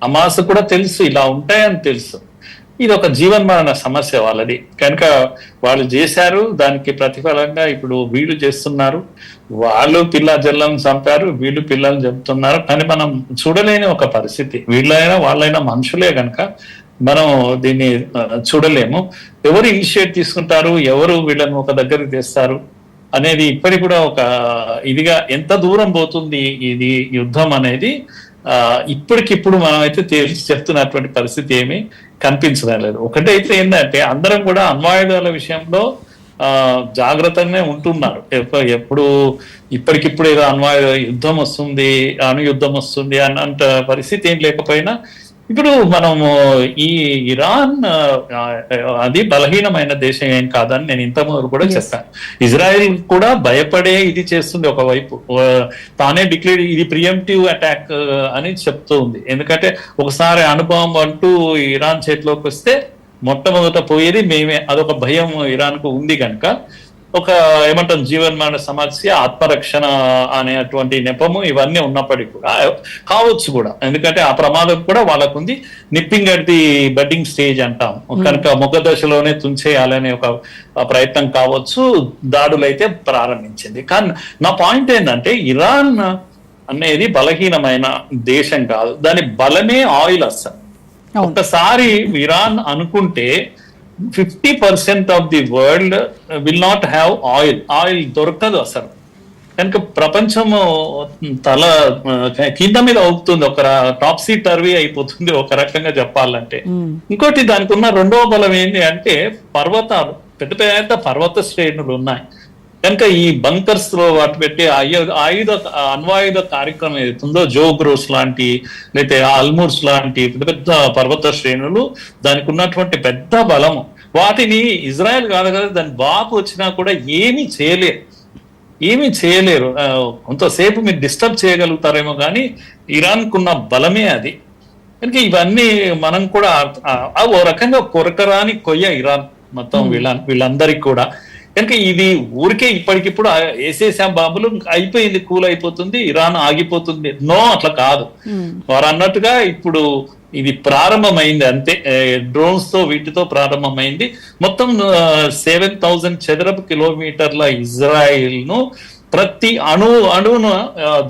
హమాస్ కూడా తెలుసు ఇలా ఉంటాయని తెలుసు. ఇది ఒక జీవన్మరణ సమస్య వాళ్ళది కనుక వాళ్ళు చేశారు. దానికి ప్రతిఫలంగా ఇప్పుడు వీళ్ళు చేస్తున్నారు. వాళ్ళు పిల్ల జల్లను చంపారు, వీళ్ళు పిల్లలు చంపుతున్నారు. కానీ మనం చూడలేని ఒక పరిస్థితి. వీళ్ళైనా వాళ్ళైనా మనుషులే కనుక మనం దీన్ని చూడలేము. ఎవరు ఇనిషియేట్ తీసుకుంటారు, ఎవరు వీళ్ళని ఒక దగ్గరికి తెస్తారు అనేది ఇప్పటికి కూడా ఒక ఇదిగా ఎంత దూరం పోతుంది ఇది యుద్ధం అనేది ఇప్పటికిప్పుడు మనం అయితే తేల్చి చెప్తున్నటువంటి పరిస్థితి ఏమీ కనిపించడం లేదు. ఒకటైతే ఏంటంటే అందరం కూడా అణ్వాయుధాల విషయంలో జాగ్రత్తగానే ఉంటున్నారు. ఎప్పుడు ఇప్పటికిప్పుడు ఏదో అణ్వాయుధ యుద్ధం వస్తుంది, అణు యుద్ధం వస్తుంది అన్నంత పరిస్థితి ఏం లేకపోయినా ఇప్పుడు మనము ఈ ఇరాన్ అది బలహీనమైన దేశం ఏం కాదని నేను ఇంతకుముందు కూడా చెప్పాను. ఇజ్రాయెల్ కూడా భయపడే ఇది చేస్తుంది. ఒకవైపు తానే డిక్లేర్ ఇది ప్రియంటివ్ అటాక్ అని చెప్తూ ఉంది. ఎందుకంటే ఒకసారి అనుభవం అంటూ ఇరాన్ చేతిలోకి వస్తే మొట్టమొదట పోయేది మేమే. అదొక భయం ఇరాన్ కు ఉంది కనుక ఒక ఏమంటాం జీవన్మరణ సమస్య, ఆత్మరక్షణ అనేటువంటి నెపము ఇవన్నీ ఉన్నప్పటికీ కూడా కావచ్చు కూడా. ఎందుకంటే ఆ ప్రమాదం కూడా వాళ్ళకు ఉంది. Nipping at the budding stage అంటాం కనుక మొగ్గ దశలోనే తుంచేయాలనే ఒక ప్రయత్నం కావచ్చు. దాడులైతే ప్రారంభించింది. కానీ నా పాయింట్ ఏంటంటే ఇరాన్ అనేది బలహీనమైన దేశం కాదు, దాని బలమే ఆయిల్. అసలు ఒక్కసారి ఇరాన్ అనుకుంటే 50% of the world will not have oil. Oil దొరకదు అసలు. కనుక ప్రపంచము తల కింద మీద అవుతుంది, ఒక టాప్సీ టర్వీ అయిపోతుంది ఒక రకంగా చెప్పాలంటే. ఇంకోటి దానికి ఉన్న రెండవ బలం ఏంటి అంటే పర్వతాలు, పెద్ద పెద్ద పర్వత శ్రేణులు ఉన్నాయి కనుక ఈ బంకర్స్ లో వాటి పెట్టి అణ్వాయుధ కార్యక్రమం ఏదైతుందో జోగ్రోస్ లాంటి లేకపోతే ఆల్మూర్స్ లాంటి పెద్ద పెద్ద పర్వత శ్రేణులు దానికి ఉన్నటువంటి పెద్ద బలము. వాటిని ఇజ్రాయెల్ కాదు కదా దాని బాపు వచ్చినా కూడా ఏమీ చేయలేరు. కొంతసేపు మీరు డిస్టర్బ్ చేయగలుగుతారేమో కానీ ఇరాన్ కున్న బలమే అది. కనుక ఇవన్నీ మనం కూడా ఓ రకంగా కొరకరాని కొయ్య ఇరాన్. మొత్తం వీళ్ళందరికి కూడా. కనుక ఇది ఊరికే ఇప్పటికిప్పుడు వేసేసాం బాంబులు అయిపోయింది, కూల్ అయిపోతుంది, ఇరాన్ ఆగిపోతుంది, నో అట్లా కాదు. వారు అన్నట్టుగా ఇప్పుడు ఇది ప్రారంభమైంది అంతే, డ్రోన్స్ తో వీటితో ప్రారంభమైంది. మొత్తం 7,000 చదరపు కిలోమీటర్ల ఇజ్రాయిల్ ను ప్రతి అణువును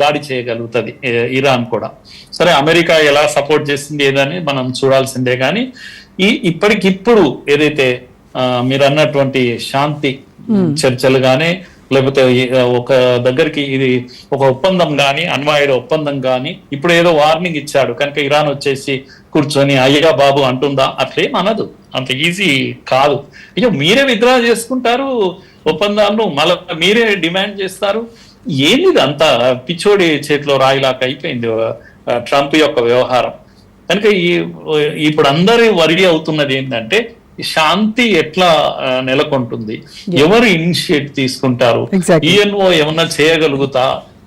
దాడి చేయగలుగుతుంది ఇరాన్ కూడా. సరే, అమెరికా ఎలా సపోర్ట్ చేసింది ఏదని మనం చూడాల్సిందే. కానీ ఇప్పటికిప్పుడు ఏదైతే మీరు అన్నటువంటి శాంతి చర్చలు గానీ, లేకపోతే ఒక దగ్గరికి ఇది ఒక ఒప్పందం గాని, అణ్వాయుధ ఒప్పందం గాని, ఇప్పుడు ఏదో వార్నింగ్ ఇచ్చాడు కనుక ఇరాన్ వచ్చేసి కూర్చొని అయ్యా బాబు అంటుందా? అట్లేం అనదు, అంత ఈజీ కాదు. అయ్యో మీరే విత్డ్రా చేసుకుంటారు ఒప్పందాలను, మళ్ళీ మీరే డిమాండ్ చేస్తారు. ఏంది అంతా పిచ్చోడి చేతిలో రాయిలాగా అయిపోయింది ట్రంప్ యొక్క వ్యవహారం. కనుక ఇప్పుడు అందరి వరి అవుతున్నది ఏంటంటే శాంతి ఎట్లా నెలకొంటుంది, ఎవరు ఇనిషియేట్ తీసుకుంటారు, ఈఎన్ఓ ఏమన్నా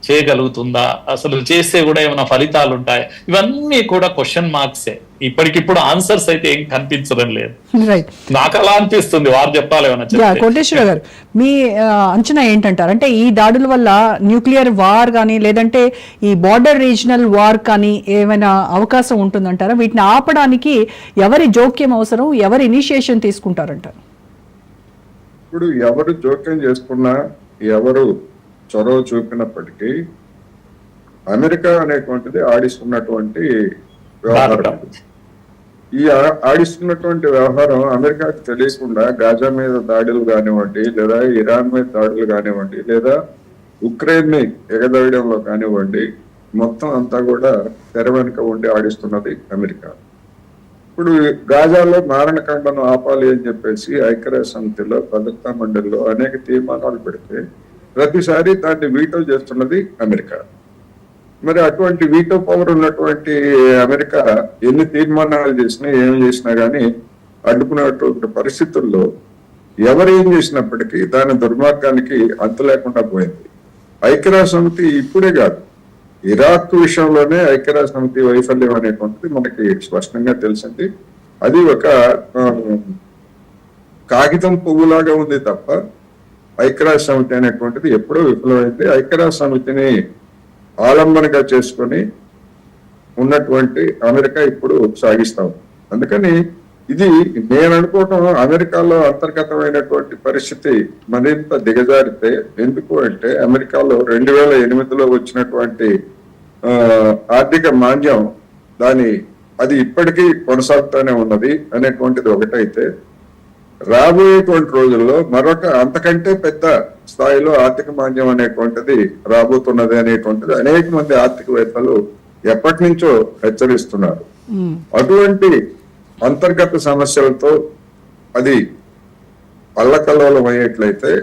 చేయగలుగుతుందా, అసలు చేస్తే కూడా ఏమైనా ఫలితాలు ఉంటాయి, ఇవన్నీ కూడా క్వశ్చన్ మార్క్సే. ఇప్పటికిప్పుడు ఆన్సర్స్ అయితే ఏం కనిపించడం లేదు. నాకు అలా అనిపిస్తుంది, వారు చెప్పాలి ఏమన్నా. కోటేశ్వర గారు, మీ అంచనా ఏంటంటారు? అంటే ఈ దాడుల వల్ల న్యూక్లియర్ వార్ కానీ, లేదంటే ఈ బార్డర్ రీజనల్ వార్ కానీ ఏమైనా అవకాశం ఉంటుందంటారా? వీటిని ఆపడానికి ఎవరి జోక్యం అవసరం, ఎవరి ఇనిషియేషన్ తీసుకుంటారంటారు? ఇప్పుడు ఎవరు జోక్యం చేసుకున్నా, ఎవరు చొరవ చూపినప్పటికీ అమెరికా అనేటువంటిది ఆడిస్తున్నటువంటి వ్యవహారం. ఈ ఆడిస్తున్నటువంటి వ్యవహారం అమెరికాకు తెలియకుండా గాజా మీద దాడులు కానివ్వండి, లేదా ఇరాన్ మీద దాడులు కానివ్వండి, లేదా ఉక్రెయిన్ ని ఎగదవేయడంలో కానివ్వండి, మొత్తం అంతా కూడా తెర వెనుక ఉండి ఆడిస్తున్నది అమెరికా. ఇప్పుడు గాజాలో మారణకాండను ఆపాలి అని చెప్పేసి ఐక్యరాజ్య సమితిలో, భద్రతా మండలిలో అనేక తీర్మానాలు పెడితే ప్రతిసారి దాన్ని వీటో చేస్తున్నది అమెరికా. మరి అటువంటి వీటో పవర్ ఉన్నటువంటి అమెరికా ఎన్ని తీర్మానాలు చేసినా, ఏం చేసినా గానీ అడ్డుకునేటువంటి పరిస్థితుల్లో ఎవరు ఏం చేసినప్పటికీ దాని దుర్మార్గానికి అంతు లేకుండా పోయింది. ఐక్యరాజ్య సమితి ఇప్పుడే కాదు, ఇరాక్ విషయంలోనే ఐక్యరాజ్య సమితి వైఫల్యం అనేటువంటిది మనకి స్పష్టంగా తెలిసింది. అది ఒక కాగితం పువ్వులాగా ఉంది తప్ప ఐక్యరాజ్య సమితి అనేటువంటిది ఎప్పుడో విఫలమైంది. ఐక్యరాజ్య సమితిని ఆలంబనగా చేసుకొని ఉన్నటువంటి అమెరికా ఇప్పుడు సాగిస్తాం. అందుకని ఇది నేను అనుకోవటం అమెరికాలో అంతర్గతమైనటువంటి పరిస్థితి మరింత దిగజారితే, ఎందుకు అంటే అమెరికాలో 2008లో వచ్చినటువంటి ఆర్థిక మాంద్యం అది ఇప్పటికీ కొనసాగుతూనే ఉన్నది అనేటువంటిది ఒకటైతే, రాబోయేటువంటి రోజుల్లో మరొక అంతకంటే పెద్ద స్థాయిలో ఆర్థిక మాంద్యం అనేటువంటిది రాబోతున్నది అనేటువంటిది అనేక మంది ఆర్థికవేత్తలు ఎప్పటి నుంచో హెచ్చరిస్తున్నారు. అటువంటి అంతర్గత సమస్యలతో అది అల్లకల్లోలం అయ్యేట్లయితే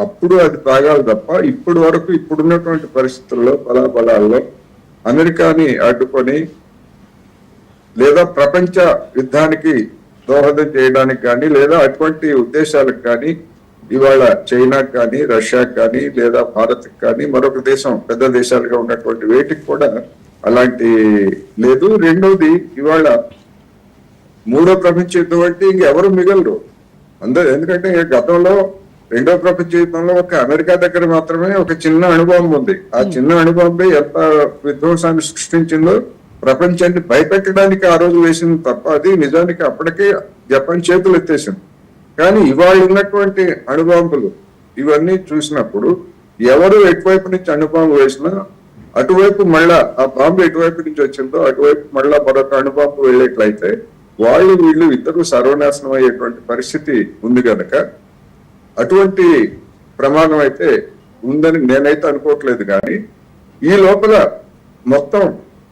అప్పుడు అది తాగాలి తప్ప ఇప్పటి వరకు ఇప్పుడున్నటువంటి పరిస్థితుల్లో బలాబలాల్లో అమెరికాని అడ్డుకొని లేదా ప్రపంచ యుద్ధానికి దోహదం చేయడానికి కానీ, లేదా అటువంటి ఉద్దేశాలకు కానీ ఇవాళ చైనాకు కానీ, రష్యాకు కానీ, లేదా భారత్కి కానీ, మరొక దేశం పెద్ద దేశాలుగా ఉన్నటువంటి వేటికి కూడా అలాంటి లేదు. రెండవది, ఇవాళ మూడో ప్రపంచ యుద్ధం అంటే ఇంకెవరు మిగలరు అందరూ. ఎందుకంటే గతంలో రెండో ప్రపంచ యుద్ధంలో ఒక అమెరికా దగ్గర మాత్రమే ఒక చిన్న అణుబాంబు ఉంది. ఆ చిన్న అణుబాంబే ఎంత విధ్వంసాన్ని సృష్టించిందో ప్రపంచాన్ని భయపెట్టడానికి ఆ రోజు వేసింది తప్ప అది నిజానికి అప్పటికే జపాన్ చేతులు ఎత్తేసింది. కానీ ఇవాళ ఉన్నటువంటి అణుబాంబులు ఇవన్నీ చూసినప్పుడు ఎవరు ఎటువైపు నుంచి అణుబాంబు వేసినా అటువైపు మళ్ళా ఆ బాంబు ఎటువైపు నుంచి వచ్చిందో అటువైపు మళ్ళా మరొక అణుబాంబు వెళ్ళేట్లయితే వీళ్ళు ఇద్దరు సర్వనాశనం అయ్యేటువంటి పరిస్థితి ఉంది కనుక అటువంటి ప్రమాదం అయితే ఉందని నేనైతే అనుకోవట్లేదు. కానీ ఈ లోపల మొత్తం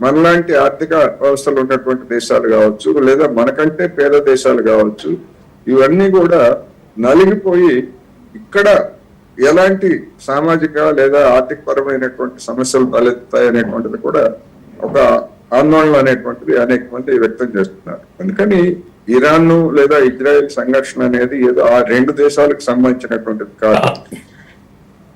మనలాంటి ఆర్థిక వ్యవస్థలు ఉన్నటువంటి దేశాలు కావచ్చు, లేదా మనకంటే పేద దేశాలు కావచ్చు, ఇవన్నీ కూడా నలిగిపోయి ఇక్కడ ఎలాంటి సామాజిక లేదా ఆర్థిక పరమైనటువంటి సమస్యలు తలెత్తుతాయి అనేటువంటిది కూడా ఒక ఆందోళన అనేటువంటిది అనేక మంది వ్యక్తం చేస్తున్నారు. అందుకని ఇరాన్ లేదా ఇజ్రాయెల్ సంఘర్షణ అనేది ఏదో ఆ రెండు దేశాలకు సంబంధించినటువంటిది కాదు.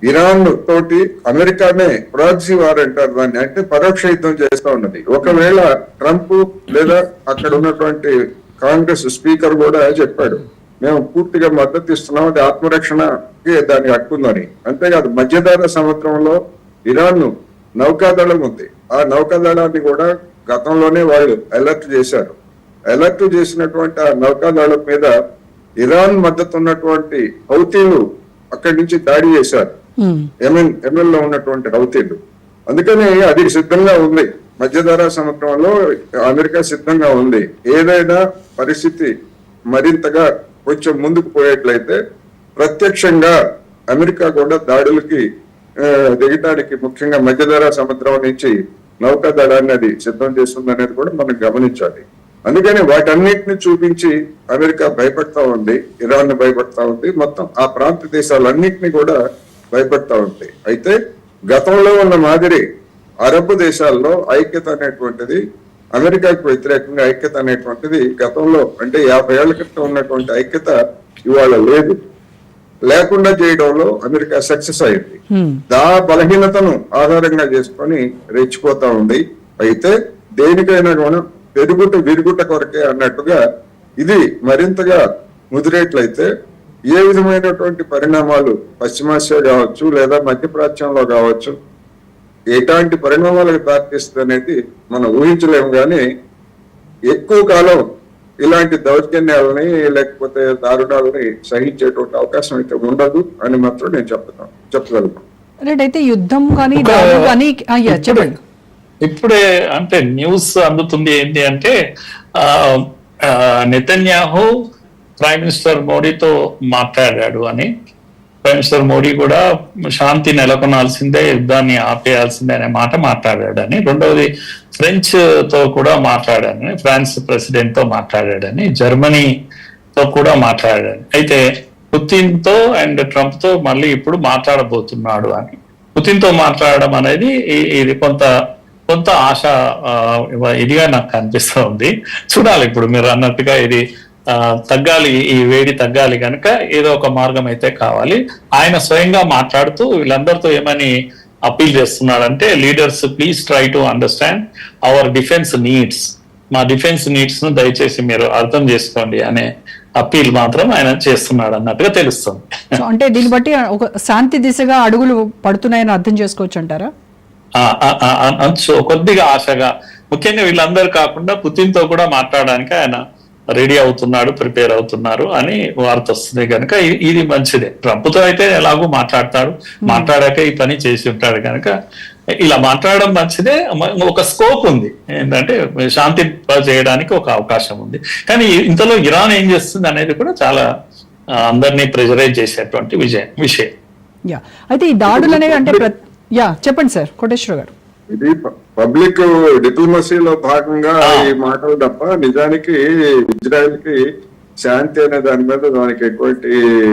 ఇరాన్ తోటి అమెరికానే ప్రాక్సీ వార్ అంటారు దాన్ని, అంటే పరోక్ష యుద్ధం చేస్తా ఉన్నది. ఒకవేళ ట్రంప్ లేదా అక్కడ ఉన్నటువంటి కాంగ్రెస్ స్పీకర్ కూడా చెప్పాడు, మేము పూర్తిగా మద్దతు ఇస్తున్నాం, అది ఆత్మరక్షణకి దానికి హక్కుందని. అంతేకాదు మధ్యధరా సముద్రంలో ఇరాన్ నౌకాదళం ఉంది, ఆ నౌకాదళాన్ని కూడా గతంలోనే వాళ్ళు అలర్ట్ చేశారు. అలర్ట్ చేసినటువంటి ఆ నౌకాదళం మీద ఇరాన్ మద్దతు ఉన్నటువంటి హౌతీలు అక్కడి నుంచి దాడి చేశారు, యెమెన్ లో ఉన్నటువంటి హౌతీలు. అందుకని అది సిద్ధంగా ఉంది, మధ్యధరా సముద్రంలో అమెరికా సిద్ధంగా ఉంది. ఏదైనా పరిస్థితి మరింతగా కొంచెం ముందుకు పోయేట్లయితే ప్రత్యక్షంగా అమెరికా కూడా దాడులకి దిగటానికి ముఖ్యంగా మధ్యధరా సముద్రం నుంచి నౌకాదళాన్ని అది సిద్ధం చేస్తుంది అనేది కూడా మనం గమనించాలి. అందుకని వాటన్నిటిని చూపించి అమెరికా భయపడతా ఉంది, ఇరాన్ భయపడతా ఉంది, మొత్తం ఆ ప్రాంత దేశాలన్నింటినీ కూడా భయపడతా ఉంది. అయితే గతంలో ఉన్న మాదిరి అరబ్ దేశాల్లో ఐక్యత అనేటువంటిది, అమెరికాకు వ్యతిరేకంగా ఐక్యత అనేటువంటిది గతంలో అంటే 50 ఏళ్ల క్రితం ఉన్నటువంటి ఐక్యత ఇవాళ లేదు. లేకుండా చేయడంలో అమెరికా సక్సెస్ అయింది. దా బలహీనతను ఆధారంగా చేసుకొని రెచ్చిపోతా ఉంది. అయితే దేనికైనా కూడా పెరుగుట విరుగుట కొరకే అన్నట్టుగా ఇది మరింతగా ముదిరేట్లయితే ఏ విధమైనటువంటి పరిణామాలు పశ్చిమాసియా కావచ్చు లేదా మధ్యప్రాచ్యంలో కావచ్చు ఎలాంటి పరిణామాలకు దారితీస్తుంది అనేది మనం ఊహించలేము. కానీ ఎక్కువ కాలం ఇలాంటి దౌర్జన్యాలని లేకపోతే దారుణాలని సహించేటువంటి అవకాశం అయితే ఉండదు అని మాత్రం నేను చెప్పగలను. అయితే యుద్ధం కానీ చెప్పండి. ఇప్పుడే అంటే న్యూస్ అందుతుంది ఏంటి అంటే నెతన్యాహు ప్రైమ్ మినిస్టర్ మోడీతో మాట్లాడాడు అని. ప్రైమ్ మినిస్టర్ మోడీ కూడా శాంతి నెలకొనాల్సిందే, యుద్ధాన్ని ఆపేయాల్సిందే అనే మాట మాట్లాడాడని. రెండవది ఫ్రెంచ్ తో కూడా మాట్లాడాడని, ఫ్రాన్స్ ప్రెసిడెంట్ తో మాట్లాడాడని, జర్మనీతో కూడా మాట్లాడాడని. అయితే పుతిన్ తో అండ్ ట్రంప్ తో మళ్ళీ ఇప్పుడు మాట్లాడబోతున్నాడు అని. పుతిన్ తో మాట్లాడడం అనేది ఇది కొంత ఆశ ఇదిగా నాకు కనిపిస్తూ ఉంది. చూడాలి ఇప్పుడు మీరు అన్నట్టుగా ఇది తగ్గాలి, ఈ వేడి తగ్గాలి కనుక ఏదో ఒక మార్గం అయితే కావాలి. ఆయన స్వయంగా మాట్లాడుతూ వీళ్ళందరితో ఏమని అప్పీల్ చేస్తున్నాడంటే, leaders please try to understand our defence needs, మా డిఫెన్స్ నీడ్స్ ను దయచేసి మీరు అర్థం చేసుకోండి అనే అప్పీల్ మాత్రం ఆయన చేస్తున్నాడు అన్నట్టుగా తెలుస్తుంది. అంటే దీన్ని బట్టి ఒక శాంతి దిశగా అడుగులు పడుతున్నాయని అర్థం చేసుకోవచ్చు అంటారా? కొద్దిగా ఆశగా, ముఖ్యంగా వీళ్ళందరూ కాకుండా పుతిన్ తో కూడా మాట్లాడడానికి ఆయన రెడీ అవుతున్నాడు, ప్రిపేర్ అవుతున్నారు అని వార్త వస్తుంది కనుక ఇది మంచిదే. ట్రంప్ తో అయితే ఎలాగో మాట్లాడతాడు, మాట్లాడాక ఈ పని చేసి ఉంటాడు కనుక ఇలా మాట్లాడడం మంచిదే. ఒక స్కోప్ ఉంది ఏంటంటే శాంతి చేయడానికి ఒక అవకాశం ఉంది. కానీ ఇంతలో ఇరాన్ ఏం చేస్తుంది అనేది కూడా చాలా అందరినీ ప్రెజరైజ్ చేసేటువంటి విషయం. అయితే ఈ దాడులు అనేవి అంటే చెప్పండి సార్ కోటేశ్వర గారు. ఇది పబ్లిక్ డిప్లొమసీలో భాగంగా ఈ మాటలు తప్ప నిజానికి ఇజ్రాయెల్ కి శాంతి అనే దాని మీద దానికి ఎటువంటి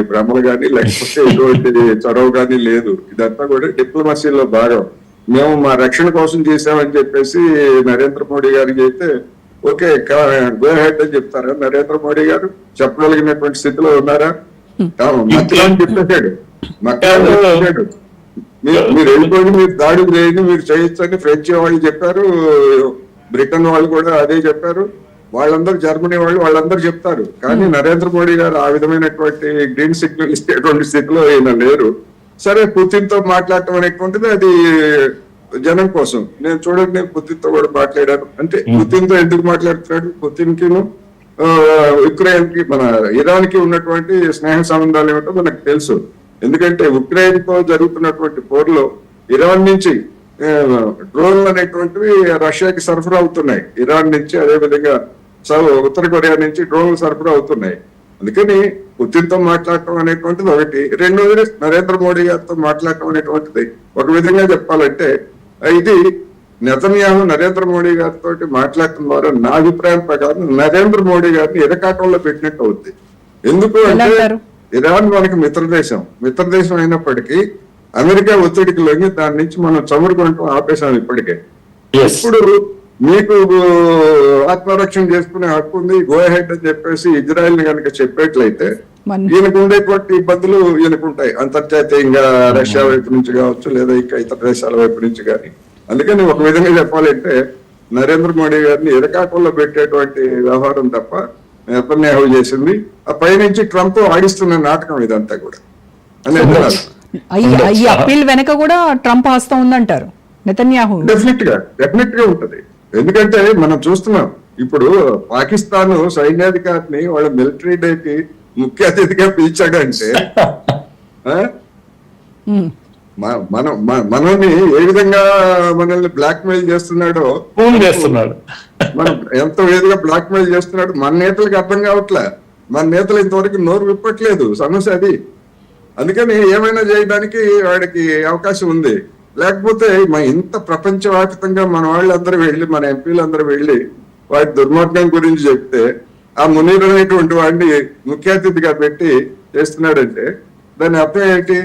భ్రమలు కానీ లేకపోతే ఎటువంటి చొరవ కానీ లేదు. ఇదంతా కూడా డిప్లొమసీలో భాగం. మేము మా రక్షణ కోసం చేసామని చెప్పేసి నరేంద్ర మోడీ గారికి అయితే ఓకే గో హెడ్ అని చెప్తారా? నరేంద్ర మోడీ గారు చెప్పగలిగినటువంటి స్థితిలో ఉన్నారా? మక్కలని చెప్పేశాడు, మీరు వెళ్ళిపోయి మీరు దాడులు చేయండి, మీరు చేయొచ్చని ఫ్రెంచ్ వాళ్ళు చెప్పారు, బ్రిటన్ వాళ్ళు కూడా అదే చెప్పారు, వాళ్ళందరూ జర్మనీ వాళ్ళందరూ చెప్తారు. కానీ నరేంద్ర మోడీ గారు ఆ విధమైనటువంటి గ్రీన్ సిగ్నల్ ఇచ్చేటువంటి స్థితిలో ఈయన లేరు. సరే పుతిన్ తో మాట్లాడటం అనేటువంటిది అది జనం కోసం. నేను చూడండి పుతిన్ తో కూడా మాట్లాడాను అంటే పుతిన్ తో ఎందుకు మాట్లాడుతున్నాడు? పుతిన్ కి ఉక్రెయిన్ కి మన ఇరాన్ కి ఉన్నటువంటి స్నేహ సంబంధాలు ఏమిటో మనకు తెలుసు. ఎందుకంటే ఉక్రెయిన్ తో జరుగుతున్నటువంటి పోర్లో ఇరాన్ నుంచి డ్రోన్లు అనేటువంటివి రష్యాకి సరఫరా అవుతున్నాయి. ఇరాన్ నుంచి అదేవిధంగా ఉత్తర కొరియా నుంచి డ్రోన్లు సరఫరా అవుతున్నాయి. అందుకని పుతిన్ తో మాట్లాడటం అనేటువంటిది ఒకటి. రెండోది నరేంద్ర మోడీ గారితో మాట్లాడటం అనేటువంటిది ఒక విధంగా చెప్పాలంటే ఇది నెతన్యాహు నరేంద్ర మోడీ గారితో మాట్లాడటం ద్వారా నా అభిప్రాయం ప్రకారం నరేంద్ర మోడీ గారిని ఇరకాటంలో పెట్టినట్టు అవుద్ది. ఎందుకు అంటే ఇరాన్ మనకి మిత్రదేశం అయినప్పటికీ అమెరికా ఒత్తిడికి లొంగి దాని నుంచి మనం చమురుకుంటూ ఆపేశాం ఇప్పటికే. ఇప్పుడు మీకు ఆత్మరక్షణ చేసుకునే హక్కు ఉంది, గో హెడ్ అని చెప్పేసి ఇజ్రాయెల్ ని కనుక చెప్పేట్లయితే ఈయనకు ఉండేటువంటి ఇబ్బందులు ఈయనకుంటాయి, అంతర్జాతీయంగా రష్యా వైపు నుంచి కావచ్చు లేదా ఇంకా ఇతర దేశాల వైపు నుంచి కానీ. అందుకని ఒక విధంగా చెప్పాలంటే నరేంద్ర మోడీ గారిని ఇరకాటంలో పెట్టేటువంటి వ్యవహారం తప్ప నెతన్యాహు చేసింది. ఆ పైనుంచి ట్రంప్ ఆడిస్తున్న నాటకం ఇదంతా కూడా అనేది నాకు. ఈ అప్పీల్ వెనక కూడా ట్రంప్ హస్తం ఉందంటారు నెతన్యాహు. డెఫినెట్ గా ఉంటది. ఎందుకంటే మనం చూస్తున్నాం ఇప్పుడు పాకిస్తాన్ సైన్యాధికారిని వాళ్ళ మిలిటరీ డేకి ముఖ్య అతిథిగా పిలిచాడంటే మనల్ని ఏ విధంగా మనల్ని బ్లాక్ మెయిల్ చేస్తున్నాడో, మనం ఎంత విధంగా బ్లాక్ మెయిల్ చేస్తున్నాడు మన నేతలకు అర్థం కావట్లే. మన నేతలు ఇంతవరకు నోరు విప్పట్లేదు. సమస్య అది. అందుకని ఏమైనా చేయడానికి వాడికి అవకాశం ఉంది. లేకపోతే ఇంత ప్రపంచవ్యాప్తంగా మన వాళ్ళందరూ వెళ్ళి, మన ఎంపీలందరూ వెళ్ళి వాటి దుర్మార్గం గురించి చెప్తే ఆ మునీర్ అనేటువంటి వాడిని ముఖ్య అతిథిగా పెట్టి చేస్తున్నాడంటే దాని అర్థం ఏంటి?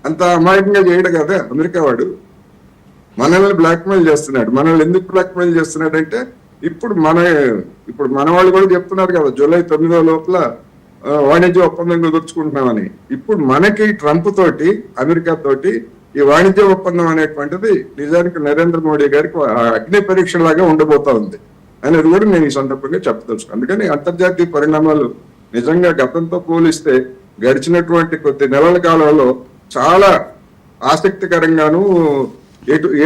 అంత అమాయకంగా చేయడు కదా అమెరికా వాడు. మనల్ని బ్లాక్మెయిల్ చేస్తున్నాడు. మనల్ని ఎందుకు బ్లాక్మెయిల్ చేస్తున్నాడు అంటే ఇప్పుడు మన వాళ్ళు కూడా చెప్తున్నారు కదా, జూలై 9 లోపల వాణిజ్య ఒప్పందం కుదుర్చుకుంటున్నామని. ఇప్పుడు మనకి ట్రంప్ తోటి, అమెరికా తోటి ఈ వాణిజ్య ఒప్పందం అనేటువంటిది నిజానికి నరేంద్ర మోడీ గారికి అగ్ని పరీక్ష లాగా ఉండబోతా ఉంది అనేది కూడా నేను ఈ సందర్భంగా చెప్పదలుచుకున్నాను. అందుకని అంతర్జాతీయ పరిణామాలు నిజంగా గతంతో పోలిస్తే గడిచినటువంటి కొద్ది నెలల కాలంలో చాలా ఆసక్తికరంగాను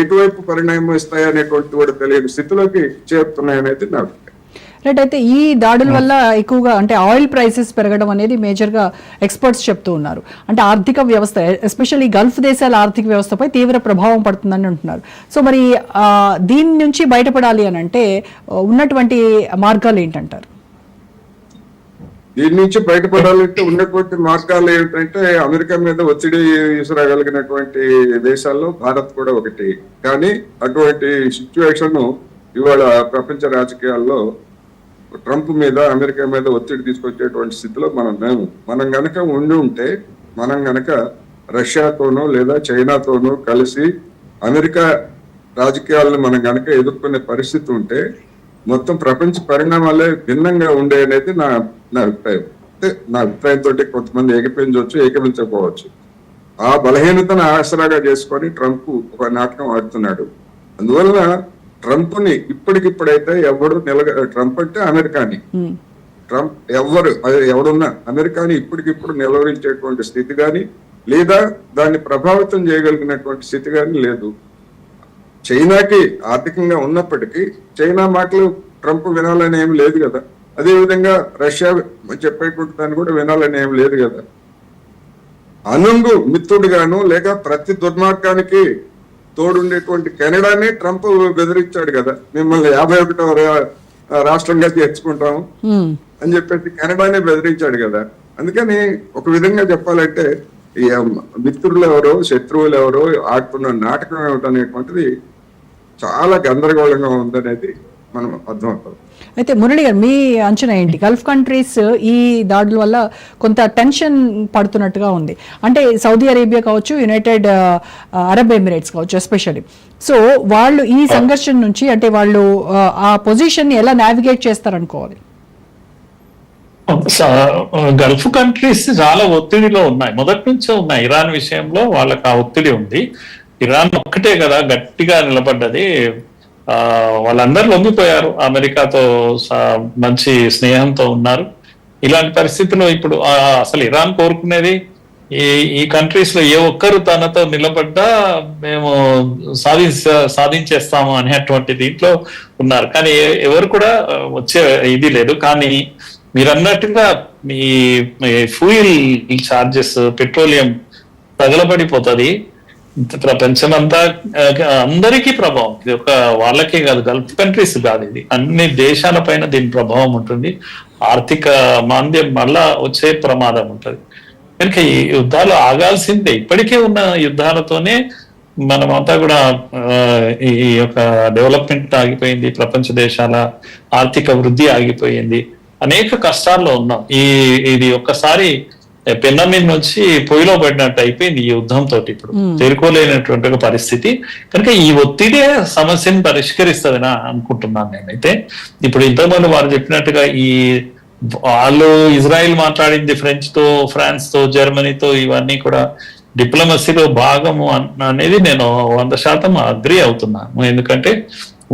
ఎటువైపు పరిణామం ఇస్తాయి అనేటువంటి కూడా తెలియని స్థితిలోకి చేరుతున్నాయనేది నా అభిప్రాయం. రైట్. అయితే ఈ దాడుల వల్ల ఎక్కువగా అంటే ఆయిల్ ప్రైసెస్ పెరగడం అనేది మేజర్గా ఎక్స్పర్ట్స్ చెప్తూ ఉన్నారు. అంటే ఆర్థిక వ్యవస్థ, ఎస్పెషల్లీ గల్ఫ్ దేశాల ఆర్థిక వ్యవస్థపై తీవ్ర ప్రభావం పడుతుందని అంటున్నారు. సో మరి దీని నుంచి బయటపడాలి అని అంటే ఉన్నటువంటి మార్గాలు ఏంటంటారు? దీని నుంచి బయటపడాలంటే ఉన్నటువంటి మార్గాలు ఏంటంటే అమెరికా మీద ఒత్తిడి విసురగలిగినటువంటి దేశాల్లో భారత్ కూడా ఒకటి. కానీ అటువంటి సిచ్యువేషన్ ఇవాళ ప్రపంచ రాజకీయాల్లో ట్రంప్ మీద, అమెరికా మీద ఒత్తిడి తీసుకొచ్చేటువంటి స్థితిలో మనం గనక ఉండి ఉంటే, మనం గనక రష్యాతోనో లేదా చైనాతోనో కలిసి అమెరికా రాజకీయాలను మనం గనక ఎదుర్కొనే పరిస్థితి ఉంటే మొత్తం ప్రపంచ పరిణామాలే భిన్నంగా ఉండే అనేది నా అభిప్రాయం. అంటే నా అభిప్రాయంతో కొంతమంది ఏకీపించవచ్చు, ఏకీపించకపోవచ్చు. ఆ బలహీనతను ఆసరాగా చేసుకొని ట్రంప్ ఒక నాటకం ఆడుతున్నాడు. అందువలన ట్రంప్ ని ఇప్పటికిప్పుడైతే ట్రంప్ అంటే అమెరికాని, ట్రంప్ ఎవడున్నా అమెరికాని ఇప్పటికిప్పుడు నిలవరించేటువంటి స్థితి కానీ లేదా దాన్ని ప్రభావితం చేయగలిగినటువంటి స్థితి కానీ లేదు. చైనాకి ఆర్థికంగా ఉన్నప్పటికీ చైనా మాటలు ట్రంప్ వినాలని ఏమి లేదు కదా. అదేవిధంగా రష్యా చెప్పేటువంటి దాన్ని కూడా వినాలని ఏమి లేదు కదా. అనుంగు మిత్రుడుగాను లేక ప్రతి దుర్మార్గానికి తోడుండేటువంటి కెనడాని ట్రంప్ బెదిరించాడు కదా, మిమ్మల్ని 51వ రాష్ట్రంగా చేర్చుకుంటాము అని చెప్పేసి కెనడానే బెదిరించాడు కదా. అందుకని ఒక విధంగా చెప్పాలంటే ఈ మిత్రులు ఎవరో శత్రువులు ఎవరో ఆడుతున్న నాటకం ఏమిటనేటువంటిది చాలా గందరగోళంగా ఉందనేది మనం అర్థమవుతుంది. అయితే మురళి గారు, మీ అంచనా ఏంటి? గల్ఫ్ కంట్రీస్ ఈ దాడుల వల్ల కొంత టెన్షన్ పడుతున్నట్టుగా ఉంది. అంటే సౌదీ అరేబియా కావచ్చు, యునైటెడ్ అరబ్ ఎమిరేట్స్ కావచ్చు ఎస్పెషల్లీ. సో వాళ్ళు ఈ సంఘర్షణ నుంచి అంటే వాళ్ళు ఆ పొజిషన్ ని ఎలా నావిగేట్ చేస్తారనుకోవాలి? గల్ఫ్ కంట్రీస్ చాలా ఒత్తిడిలో ఉన్నాయి, మొదటి నుంచే ఉన్నాయి. ఇరాన్ విషయంలో వాళ్ళకి ఆ ఒత్తిడి ఉంది. ఇరాన్ ఒక్కటే కదా గట్టిగా నిలబడ్డది. వాళ్ళందరూ లొంగిపోయారు, అమెరికాతో మంచి స్నేహంతో ఉన్నారు. ఇలాంటి పరిస్థితుల్లో ఇప్పుడు అసలు ఇరాన్ కోరుకునేది ఈ కంట్రీస్ లో ఏ ఒక్కరు తనతో నిలబడ్డా మేము సాధించేస్తాము అనేటువంటి దీంట్లో ఉన్నారు. కానీ ఎవరు కూడా వచ్చే ఇది లేదు. కానీ మీరు అన్నట్టుగా ఈ ఫ్యూయల్ ఛార్జెస్, పెట్రోలియం తగలబడిపోతుంది. ప్రపంచమంతా అందరికీ ప్రభావం. ఇది ఒక వాళ్ళకే కాదు, గల్ఫ్ కంట్రీస్ కాదు, ఇది అన్ని దేశాల పైన దీని ప్రభావం ఉంటుంది. ఆర్థిక మాంద్యం మళ్ళా వచ్చే ప్రమాదం ఉంటుంది. కనుక ఈ యుద్ధాలు ఆగాల్సిందే. ఇప్పటికే ఉన్న యుద్ధాలతోనే మనమంతా కూడా ఈ యొక్క డెవలప్మెంట్ ఆగిపోయింది, ప్రపంచ దేశాల ఆర్థిక వృద్ధి ఆగిపోయింది, అనేక కష్టాల్లో ఉన్నాం. ఇది ఒక్కసారి పెన్న మీద నుంచి పొయ్యిలో పడినట్టు అయిపోయింది ఈ యుద్ధంతో. ఇప్పుడు తేరుకోలేనటువంటి పరిస్థితి. కనుక ఈ ఒత్తిడే సమస్యను పరిష్కరిస్తుందని అనుకుంటున్నాను నేనైతే. ఇప్పుడు ఇంతకుముందు వారు చెప్పినట్టుగా వాళ్ళు ఇజ్రాయిల్ మాట్లాడింది ఫ్రెంచ్ తో, ఫ్రాన్స్ తో, జర్మనీతో, ఇవన్నీ కూడా డిప్లొమసీలో భాగము అనేది నేను 100% అగ్రి అవుతున్నాను. ఎందుకంటే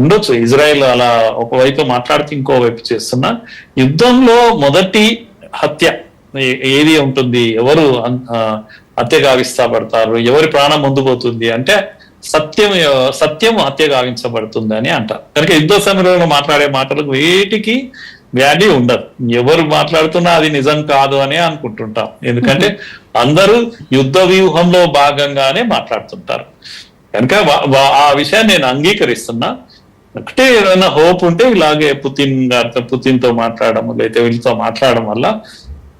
ఉండొచ్చు. ఇజ్రాయెల్ అలా ఒకవైపు మాట్లాడితే ఇంకోవైపు చేస్తున్నా. యుద్ధంలో మొదటి హత్య ఏది ఉంటుంది, ఎవరు హత్య గావిస్తపడతారు, ఎవరి ప్రాణం ముందు పోతుంది అంటే సత్యం హత్య గావించబడుతుంది అని అంటారు. కనుక యుద్ధ సమయంలో మాట్లాడే మాటలకు వేటికి వాల్యూ ఉండదు. ఎవరు మాట్లాడుతున్నా అది నిజం కాదు అని అనుకుంటుంటాం. ఎందుకంటే అందరూ యుద్ధ వ్యూహంలో భాగంగానే మాట్లాడుతుంటారు. కనుక ఆ విషయాన్ని నేను అంగీకరిస్తున్నా. ఒకటే ఏదైనా హోప్ ఉంటే ఇలాగే పుతిన్తో మాట్లాడడం లేకపోతే వీళ్ళతో మాట్లాడడం వల్ల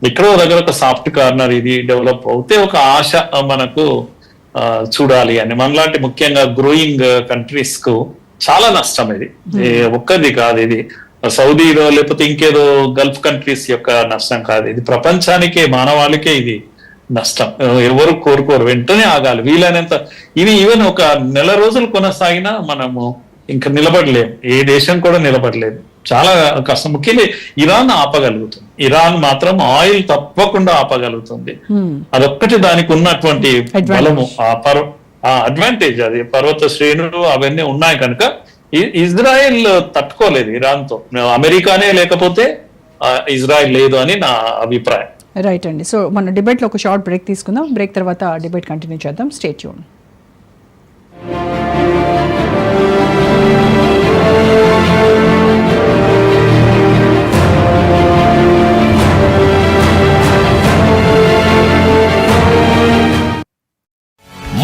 ఎక్కడో దగ్గర ఒక సాఫ్ట్ కార్నర్ ఇది డెవలప్ అవుతే ఒక ఆశ మనకు చూడాలి అని. మనలాంటి ముఖ్యంగా గ్రోయింగ్ కంట్రీస్ కు చాలా నష్టం ఇది. ఒక్కది కాదు, ఇది సౌదీలో లేకపోతే ఇంకేదో గల్ఫ్ కంట్రీస్ యొక్క నష్టం కాదు, ఇది ప్రపంచానికే మానవాళికే ఇది నష్టం. ఎవరు కోరుకోరు, వెంటనే ఆగాలి వీలైనంత. ఇది ఈవెన్ ఒక నెల రోజులు కొనసాగినా మనము ఇంకా నిలబడలేము, ఏ దేశం కూడా నిలబడలేదు. చాలా కష్టం. ముఖ్యంగా ఇరాన్ ఆపగలుగుతుంది. ఇరాన్ మాత్రం ఆయిల్ తప్పకుండా ఆపగలుగుతుంది. అదొక్కటి దానికి ఉన్నటువంటి బలము, ఆ అడ్వాంటేజ్. అది పర్వత శ్రేణులు అవన్నీ ఉన్నాయి కనుక ఇజ్రాయెల్ తట్టుకోలేదు ఇరాన్ తో. అమెరికానే లేకపోతే ఇజ్రాయెల్ లేదు అని నా అభిప్రాయం. రైట్ అండి. సో మన డిబేట్ లో ఒక షార్ట్ బ్రేక్ తీసుకుందాం. బ్రేక్ తర్వాత డిబేట్ కంటిన్యూ చేద్దాం. Stay tune.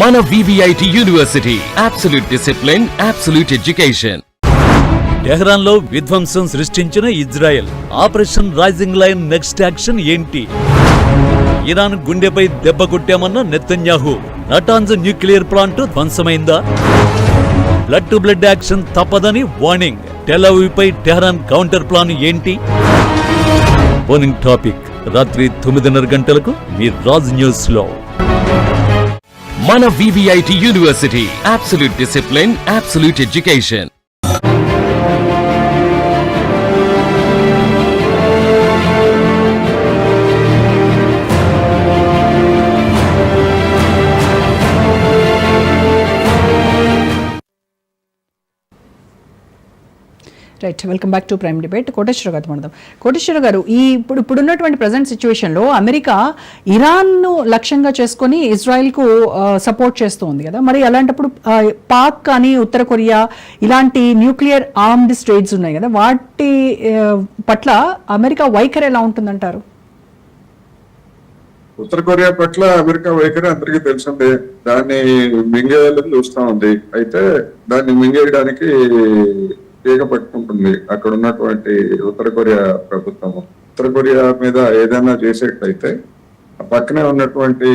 మన VVIT university, absolute discipline, absolute education. Tehran లో విధ్వంసం సృష్టించిన Israel. Operation rising lion next action ఏంటి? ఇరాన్ గుండెపై దెబ్బ కొట్టామన్న నెతన్యాహు. నటాన్స్ న్యూక్లియర్ ప్లాంట్ ధ్వంసమైందా? బ్లడ్ టు బ్లడ్ యాక్షన్ తప్పదని వార్నింగ్. టెల్ అవీవ్ పై టెహ్రాన్ కౌంటర్ ప్లాన్ ఏంటి? బర్నింగ్ టాపిక్ రాత్రి 9:30 గంటలకు మీ రాజ్ న్యూస్ లో. మన VVIT university, absolute discipline, absolute education. Right, welcome back to prime Debate. Koteswara గారు మాట్లాడదాం. కోటేశ్వర గారు, ఇప్పుడున్నటువంటి ప్రజెంట్ సిచ్యువేషన్లో అమెరికా ఇరాన్ను లక్ష్యంగా చేసుకొని ఇజ్రాయెల్కు సపోర్ట్ చేస్తూ ఉంది కదా, మరి అలాంటప్పుడు పాక్ కానీ ఉత్తర కొరియా ఇలాంటి న్యూక్లియర్ ఆర్మ్డ్ స్టేట్స్ ఉన్నాయి కదా, వాటి పట్ల అమెరికా వైఖరి ఎలా ఉంటుందంటారు? ఉత్తర కొరియా పట్ల అమెరికా వైఖరి అందరికీ తెలిసిందే. దాన్ని మింగేయాలని చూస్తా ఉంది. అయితే దాన్ని మింగేయడానికి తీగ పట్టుకుంటుంది అక్కడ ఉన్నటువంటి ఉత్తర కొరియా ప్రభుత్వం. ఉత్తర కొరియా మీద ఏదైనా చేసేటైతే ఆ పక్కనే ఉన్నటువంటి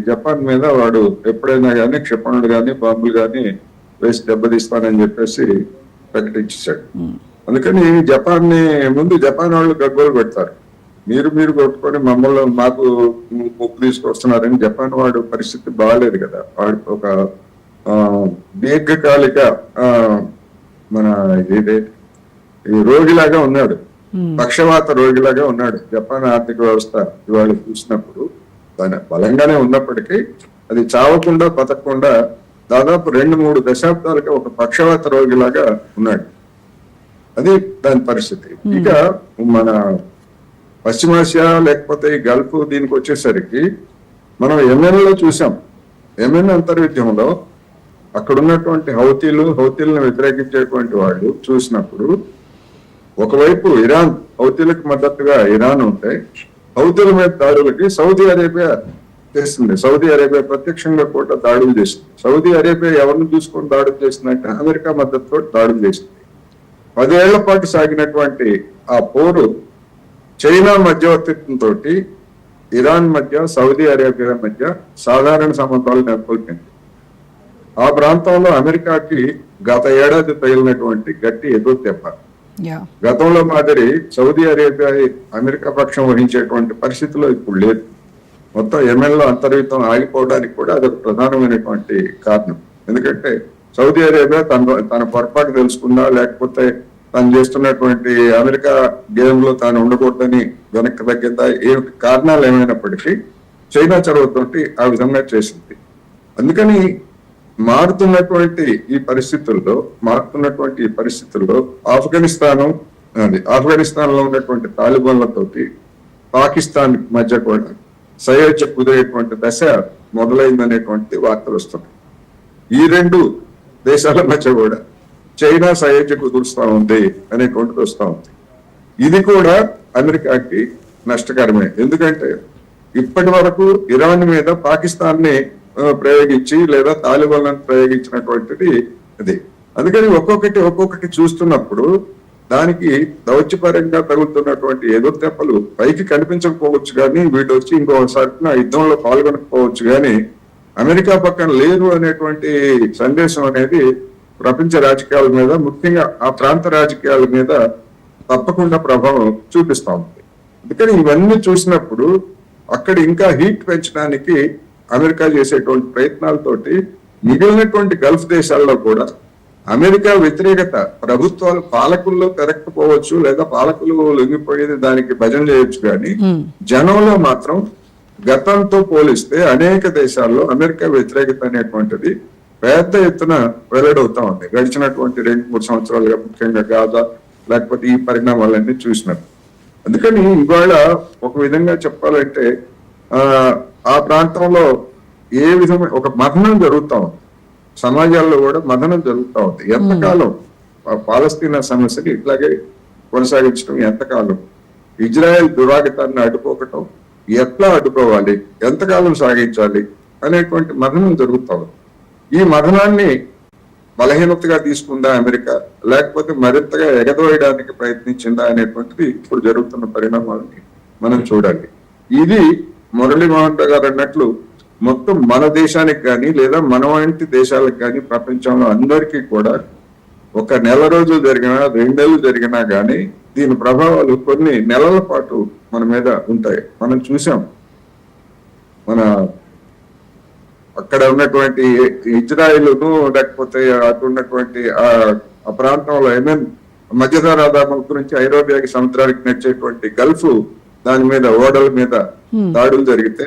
జపాన్ మీద వాడు ఎప్పుడైనా కానీ క్షిపణులు కానీ బాంబులు కానీ వేసి దెబ్బతీస్తానని చెప్పేసి ప్రకటించాడు. అందుకని జపాన్ వాళ్ళు గగ్గోలు పెడతారు. మీరు కొట్టుకొని మాకు ముప్పు తీసుకొస్తున్నారని. జపాన్ వాడు పరిస్థితి బాగాలేదు కదా, వాడు ఒక దీర్ఘకాలిక మన ఈ రోగిలాగా ఉన్నాడు, పక్షవాత రోగిలాగా ఉన్నాడు. జపాన్ ఆర్థిక వ్యవస్థ ఇవాళ చూసినప్పుడు దాని బలంగానే ఉన్నప్పటికీ అది చావకుండా బతకకుండా దాదాపు 2-3 దశాబ్దాలుగా ఒక పక్షవాత రోగిలాగా ఉన్నాడు. అది దాని పరిస్థితి. ఇక మన పశ్చిమాసియా లేకపోతే ఈ గల్ఫ్ దీనికి వచ్చేసరికి మనం యెమెన్లో చూసాం. యెమెన్ అంతర్యుద్ధంలో అక్కడ ఉన్నటువంటి హౌతీలను వ్యతిరేకించేటువంటి వాళ్ళు చూసినప్పుడు ఒకవైపు ఇరాన్, హౌతీలకు మద్దతుగా ఇరాన్ ఉంటే హౌతీల మీద దాడులకి సౌదీ అరేబియా చేస్తుంది. సౌదీ అరేబియా ప్రత్యక్షంగా కూడా దాడులు చేస్తుంది. సౌదీ అరేబియా ఎవరిని చూసుకొని దాడులు చేసిందంటే అమెరికా మద్దతుతో దాడులు చేసింది. 10 ఏళ్ల పాటు సాగినటువంటి ఆ పోరు చైనా మధ్యవర్తిత్వంతో ఇరాన్ మధ్య, సౌదీ అరేబియా మధ్య సాధారణ సంబంధాలు నెలకొల్పింది. ఆ ప్రాంతంలో అమెరికాకి గత ఏడాది తగిలినటువంటి గట్టి ఎదురు దెబ్బ. గతంలో మాదిరి సౌదీ అరేబియా అమెరికా పక్షం వహించేటువంటి పరిస్థితిలో ఇప్పుడు లేదు. మొత్తం యెమెన్లో అంతర్యుద్ధం ఆగిపోవడానికి కూడా అదొక ప్రధానమైనటువంటి కారణం. ఎందుకంటే సౌదీ అరేబియా తన పొరపాటు తెలుసుకుందా, లేకపోతే తను చేస్తున్నటువంటి అమెరికా గేమ్ లో తాను ఉండకూడదని వెనక్కి తగ్గిందా, ఏ కారణాలు ఏమైనప్పటికీ చైనా చొరవతోటి ఆ విధంగా చేసింది. అందుకని మారుతున్నటువంటి ఈ పరిస్థితుల్లో ఆఫ్ఘనిస్తాన్ లో ఉన్నటువంటి తాలిబాన్లతోటి పాకిస్తాన్ మధ్య కూడా సయోధ్య కుదిరేటువంటి దశ మొదలైందనేటువంటి వార్తలు వస్తున్నాయి. ఈ రెండు దేశాల మధ్య కూడా చైనా సయోధ్య కుదురుస్తా ఉంది అనేటువంటిది వస్తా ఉంది. ఇది కూడా అమెరికాకి నష్టకరమే. ఎందుకంటే ఇప్పటి వరకు ఇరాన్ మీద పాకిస్తాన్ ని ప్రయోగించి లేదా తాలిబాన్లను ప్రయోగించినటువంటిది అది. అందుకని ఒక్కొక్కటి చూస్తున్నప్పుడు దానికి దౌత్యపరంగా తగులుతున్నటువంటి ఎదురుదెబ్బలు పైకి కనిపించకపోవచ్చు కానీ వీళ్ళు వచ్చి ఇంకోసారి యుద్ధంలో పాల్గొనకపోవచ్చు కానీ అమెరికా పక్కన లేదు అనేటువంటి సందేశం అనేది ప్రపంచ రాజకీయాల మీద, ముఖ్యంగా ఆ ప్రాంత రాజకీయాల మీద తప్పకుండా ప్రభావం చూపిస్తా ఉంది. అందుకని ఇవన్నీ చూసినప్పుడు అక్కడ ఇంకా హీట్ పెంచడానికి అమెరికా చేసేటువంటి ప్రయత్నాలతోటి మిగిలినటువంటి గల్ఫ్ దేశాల్లో కూడా అమెరికా వ్యతిరేకత ప్రభుత్వాలు పాలకుల్లో పెరగకపోవచ్చు, లేదా పాలకులు లొంగిపోయేది దానికి భజన చేయొచ్చు కానీ జనంలో మాత్రం గతంతో పోలిస్తే అనేక దేశాల్లో అమెరికా వ్యతిరేకత అనేటువంటిది పెద్ద ఎత్తున వెల్లడవుతా ఉంది గడిచినటువంటి 2-3 సంవత్సరాలుగా, ముఖ్యంగా గాజా లేకపోతే ఈ పరిణామాలన్నీ చూసినట్టు. అందుకని ఇవాళ ఒక విధంగా చెప్పాలంటే ఆ ప్రాంతంలో ఏ విధమైన ఒక మథనం జరుగుతా ఉంది, సమాజాల్లో కూడా మథనం జరుగుతా ఉంది. ఎంతకాలం పాలస్తీనా సమస్యని ఇట్లాగే కొనసాగించడం, ఎంతకాలం ఇజ్రాయెల్ దురాగతాన్ని అడ్డుకోవటం, ఎట్లా అడ్డుకోవాలి, ఎంతకాలం సాగించాలి అనేటువంటి మథనం జరుగుతా ఉంది. ఈ మథనాన్ని బలహీనతగా తీసుకుందా అమెరికా, లేకపోతే మరింతగా ఎగదోయడానికి ప్రయత్నించిందా అనేటువంటిది ఇప్పుడు జరుగుతున్న పరిణామాలని మనం చూడాలి. ఇది మురళీమోహన్ రావు గారు అన్నట్లు మొత్తం మన దేశానికి కానీ లేదా మన వంటి దేశాలకు కానీ ప్రపంచంలో అందరికీ కూడా ఒక నెల రోజులు జరిగినా 2 నెలలు జరిగినా కానీ దీని ప్రభావాలు కొన్ని నెలల పాటు మన మీద ఉంటాయి. మనం చూసాం మన అక్కడ ఉన్నటువంటి ఇజ్రాయిల్ను, లేకపోతే అటు ఉన్నటువంటి ఆ ప్రాంతంలో మధ్యధరాధారం గురించి ఐరోపియాకి సముద్రానికి నడిచేటువంటి గల్ఫ్ దాని మీద ఓడల మీద దాడులు జరిగితే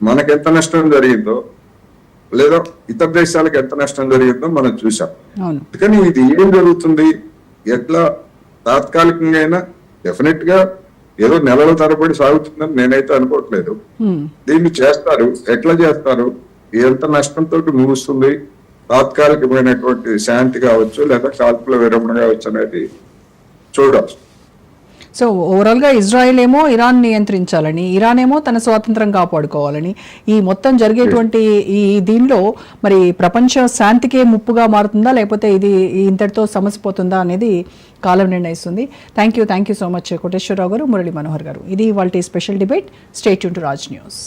మనకెంత నష్టం జరిగిందో, లేదా ఇతర దేశాలకు ఎంత నష్టం జరిగిందో మనం చూసాం. కానీ ఇది ఏం జరుగుతుంది, ఎట్లా తాత్కాలికంగా అయినా డెఫినెట్ గా ఏదో నెలల తరబడి సాగుతుందని నేనైతే అనుకోవట్లేదు. దీన్ని చేస్తారు, ఎట్లా చేస్తారు, ఎంత నష్టంతో ముగుస్తుంది, తాత్కాలికమైనటువంటి శాంతి కావచ్చు లేదా కాల్పుల విరమణ కావచ్చు అనేది చూడాలి. సో ఓవరాల్గా ఇజ్రాయెల్ ఏమో ఇరాన్ నియంత్రించాలని, ఇరాన్ ఏమో తన స్వాతంత్రం కాపాడుకోవాలని, ఈ మొత్తం జరిగేటువంటి ఈ దీనిలో మరి ప్రపంచ శాంతికే ముప్పుగా మారుతుందా, లేకపోతే ఇది ఇంతటితో సమసిపోతుందా అనేది కాలం నిర్ణయిస్తుంది. Thank you so much Koteswararao గారు, మురళీ మనోహర్ గారు. ఇది వాళ్ళ special debate. Stay tune to Raj news.